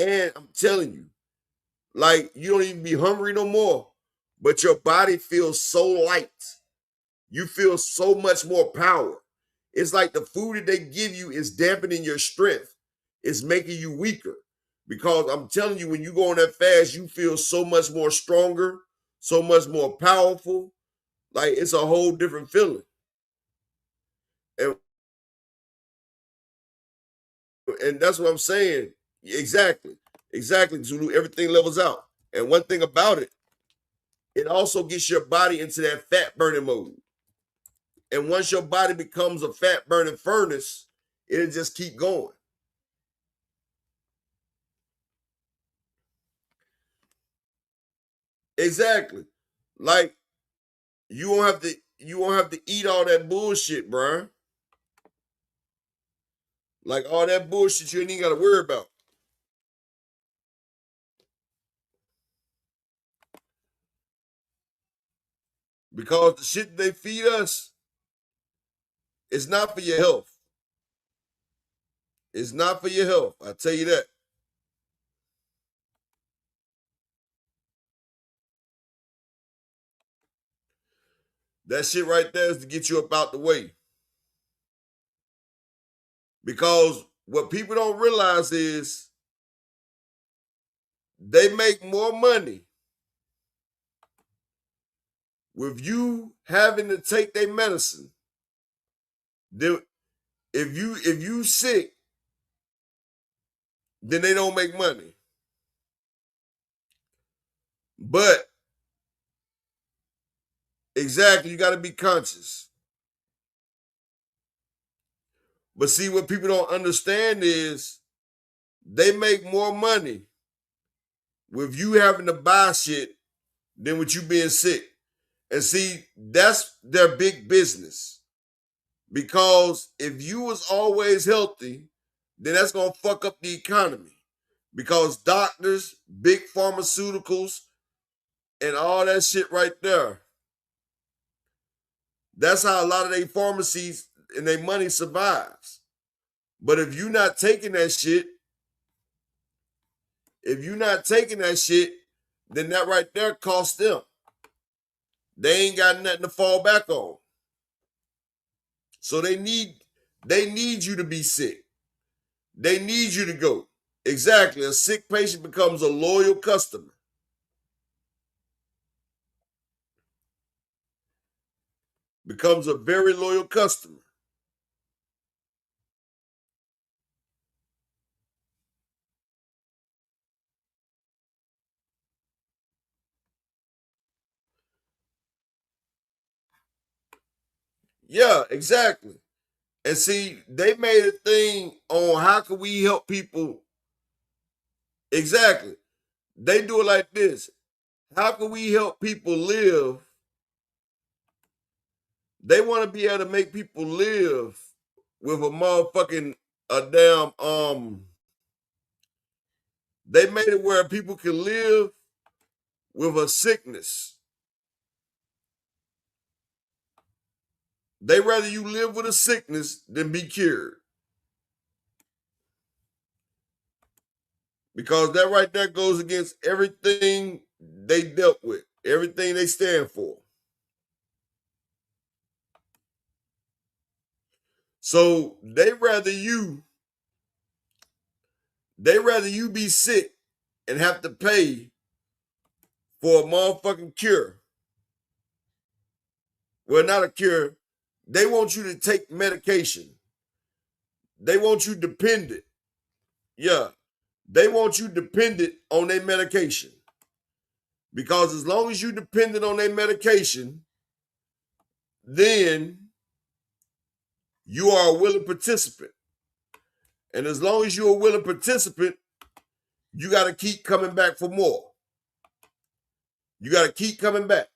And I'm telling you, like, you don't even be hungry no more, but your body feels so light. You feel so much more power. It's like the food that they give you is dampening your strength. It's making you weaker. Because I'm telling you, when you go on that fast, you feel so much more stronger, so much more powerful. Like, it's a whole different feeling. And that's what I'm saying. Exactly. Exactly, Zulu. Everything levels out. And one thing about it, it also gets your body into that fat burning mode. And once your body becomes a fat burning furnace, it'll just keep going. Exactly. Like, you won't have to eat all that bullshit, Brian. Like, all that bullshit you ain't even gotta worry about. Because the shit they feed us, it's not for your health. It's not for your health. I tell you that. That shit right there is to get you up out the way. Because what people don't realize is they make more money with you having to take their medicine than if you sick, then they don't make money. But exactly, you got to be conscious. But see, what people don't understand is they make more money with you having to buy shit than with you being sick. And see, that's their big business. Because if you was always healthy, then that's going to fuck up the economy. Because doctors, big pharmaceuticals, and all that shit right there, that's how a lot of their pharmacies and their money survives. But if you're not taking that shit, then that right there costs them. They ain't got nothing to fall back on. So they need you to be sick. They need you to go. Exactly. A sick patient becomes a loyal customer. Becomes a very loyal customer. Yeah, exactly. And see, they made a thing on how can we help people. Exactly. They do it like this. How can we help people live? They want to be able to make people live with a damn they made it where people can live with a sickness. They rather you live with a sickness than be cured. Because that right there goes against everything they dealt with, everything they stand for. So they rather you be sick and have to pay for a motherfucking cure. Well, not a cure. They want you to take medication. They want you dependent. Yeah. They want you dependent on their medication. Because as long as you dependent on their medication, then you are a willing participant. And as long as you're a willing participant, you got to keep coming back for more. You got to keep coming back.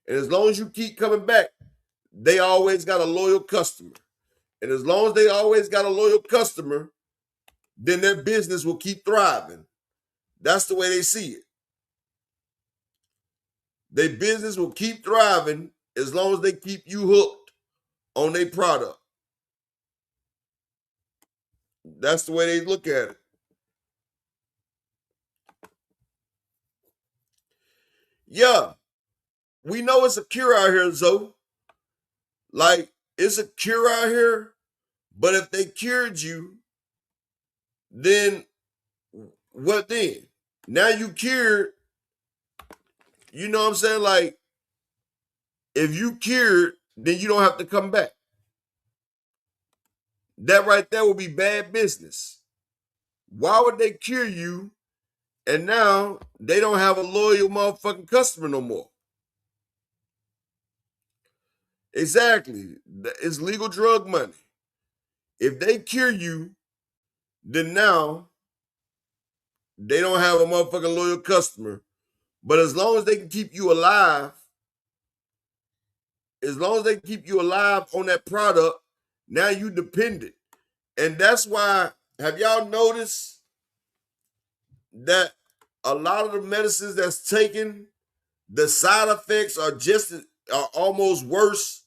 And as long as you keep coming back, they always got a loyal customer. And as long as they always got a loyal customer, then their business will keep thriving. That's the way they see it. Their business will keep thriving as long as they keep you hooked on their product. That's the way they look at it. Yeah, we know it's a cure out here, Zoe. Like, it's a cure out here, but if they cured you, then what then? Now you cured, you know what I'm saying? Like, if you cured, then you don't have to come back. That right there will be bad business. Why would they cure you and now they don't have a loyal motherfucking customer no more? Exactly. It's legal drug money. If they cure you, then now they don't have a motherfucking loyal customer. But as long as they can keep you alive, on that product, now you dependent. And that's why, have y'all noticed that a lot of the medicines that's taken, the side effects are almost worse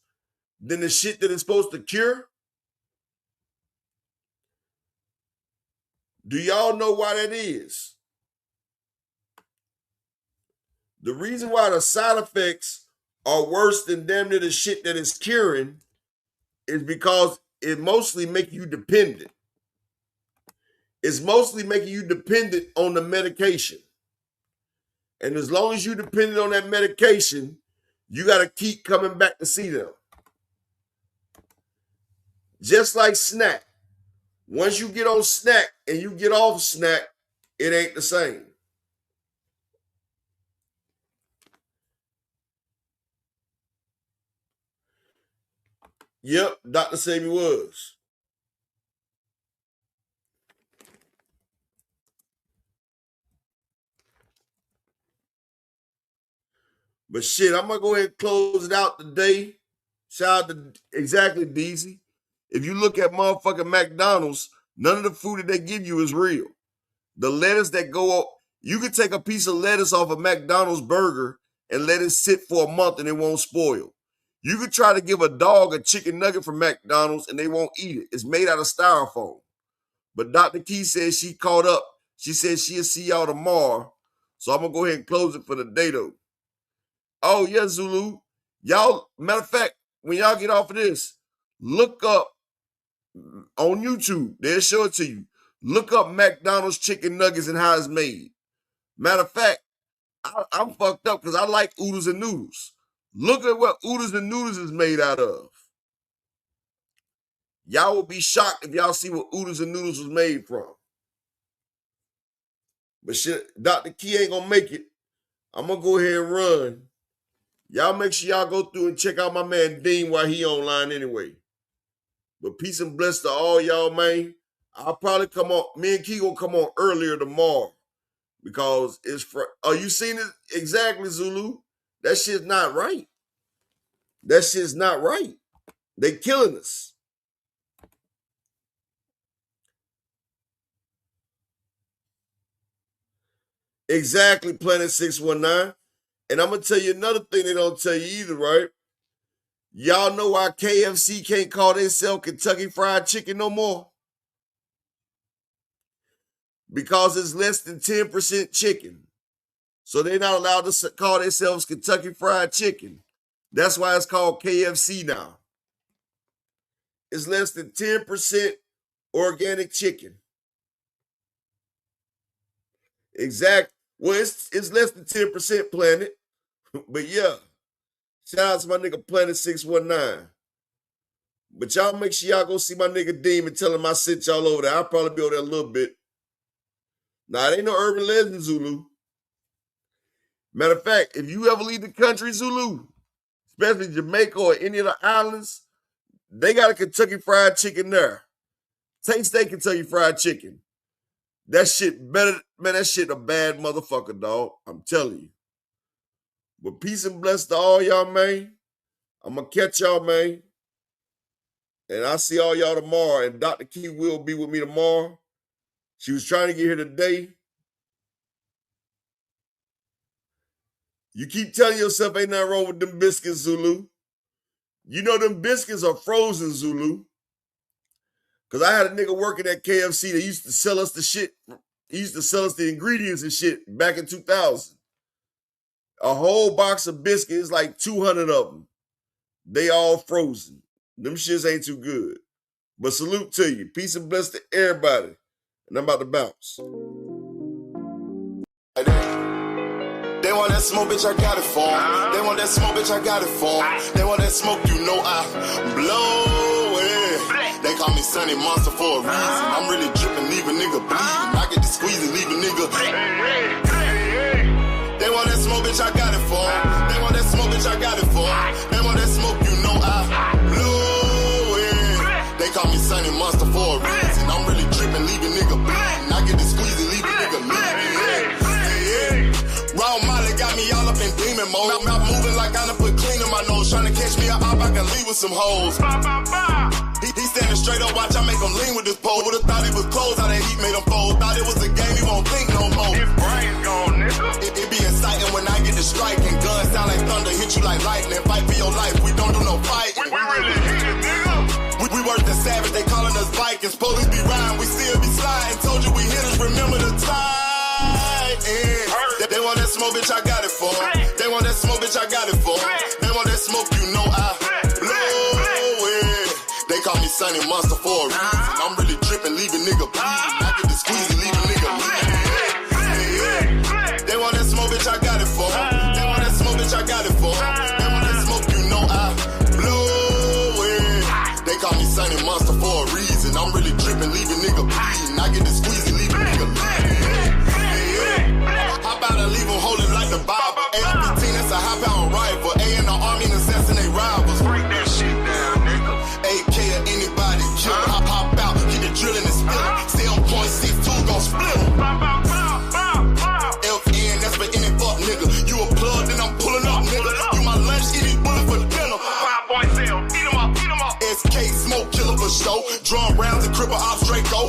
than the shit that it's supposed to cure? Do y'all know why that is? The reason why the side effects are worse than damn near the shit that it's curing is because it mostly make you dependent. It's mostly making you dependent on the medication. And as long as you dependent on that medication, you got to keep coming back to see them. Just like snack. Once you get on snack and you get off snack, it ain't the same. Yep, Dr. said he was. But shit, I'm going to go ahead and close it out today. Shout out to exactly DZ. If you look at motherfucking McDonald's, none of the food that they give you is real. The lettuce that go up, you could take a piece of lettuce off a McDonald's burger and let it sit for a month and it won't spoil. You could try to give a dog a chicken nugget from McDonald's and they won't eat it. It's made out of styrofoam. But Dr. Key says she caught up. She said she'll see y'all tomorrow. So I'm going to go ahead and close it for the day, though. Oh, yeah, Zulu. Y'all, matter of fact, when y'all get off of this, look up on YouTube. They'll show it to you. Look up McDonald's chicken nuggets and how it's made. Matter of fact, I'm fucked up because I like oodles and noodles. Look at what oodles and noodles is made out of. Y'all will be shocked if y'all see what oodles and noodles was made from. But shit, Dr. Key ain't gonna make it. I'm gonna go ahead and run. Y'all make sure y'all go through and check out my man Dean while he online anyway. But peace and bless to all y'all, man. I'll probably come on. Me and Key gonna come on earlier tomorrow because it's you seen it exactly, Zulu? That shit's not right. That shit's not right. They killing us. Exactly, Planet 619. And I'm going to tell you another thing they don't tell you either, right? Y'all know why KFC can't call themselves Kentucky Fried Chicken no more? Because it's less than 10% chicken. So they're not allowed to call themselves Kentucky Fried Chicken. That's why it's called KFC now. It's less than 10% organic chicken. Exactly. Well, it's less than 10%, Planet. But yeah, shout out to my nigga Planet 619. But y'all make sure y'all go see my nigga Dean and tell him I sent y'all over there. I'll probably be over there a little bit. Nah, it ain't no urban legend, Zulu. Matter of fact, if you ever leave the country, Zulu, especially Jamaica or any of the islands, they got a Kentucky Fried Chicken there. Taste that Kentucky Fried Chicken. That shit better, man, that shit a bad motherfucker, dog. I'm telling you. But peace and bless to all y'all, man. I'm going to catch y'all, man. And I'll see all y'all tomorrow. And Dr. Key will be with me tomorrow. She was trying to get here today. You keep telling yourself ain't nothing wrong with them biscuits, Zulu. You know them biscuits are frozen, Zulu. Because I had a nigga working at KFC that used to sell us the shit. He used to sell us the ingredients and shit back in 2000. A whole box of biscuits, like 200 of them. They all frozen. Them shits ain't too good. But salute to you. Peace and bless to everybody. And I'm about to bounce.
They want that smoke, bitch, I got it for 'em. They want that smoke, bitch, I got it for 'em. They want that smoke, you know I blow it. They call me Sunny Monster for a reason. I'm really dripping, leave a nigga bleeding. I get to squeeze and leave a nigga. They want that smoke, bitch, I got it for 'em. They want that smoke, bitch, I got it for 'em. They want that smoke, you know I blow it. They call me Sunny Monster for a reason. I'm really dripping, leave a nigga bleeding. I get to squeeze and leave a nigga bleeding. Raw Molly got me all up in demon mode. Mouth moving like I done put clean in my nose. Trying to catch me up, I can leave with some hoes. He standing straight up, watch I make him lean with this pole. Would've thought he was closed, how that heat made him fold. Thought it was a game, he won't think no more. His brain's gone, nigga. It be exciting when I get to striking. Guns sound like thunder, hit you like lightning. Fight for your life, we don't do no fighting. We really hit it, nigga. We worse than savage, they calling us Vikings. Police be riding, we still be sliding. Told you we hit us, remember the time. They want that smoke, bitch, I got it for 'em. They want that smoke, bitch, I got it for 'em. They want that smoke, you know I blow it. They call me Sunny Monster for a reason. I'm really dripping, leave a nigga bleeding. I get to squeeze and leave a nigga bleeding. They want that smoke, bitch, I got it. a high-power rifle. A in the army and assassinate rivals. Break that shit down, nigga. AK or anybody kill. Hop out, keep it drilling and spilling. 7.62 gon' split 'em. FN, that's for any fuck nigga. You a plug, then I'm pulling up, nigga. You my lunch, eating bullet for dinner. 5.0, eat 'em up, eat 'em up. SK, smoke killer for show. Drum rounds and cripple ops, Draco.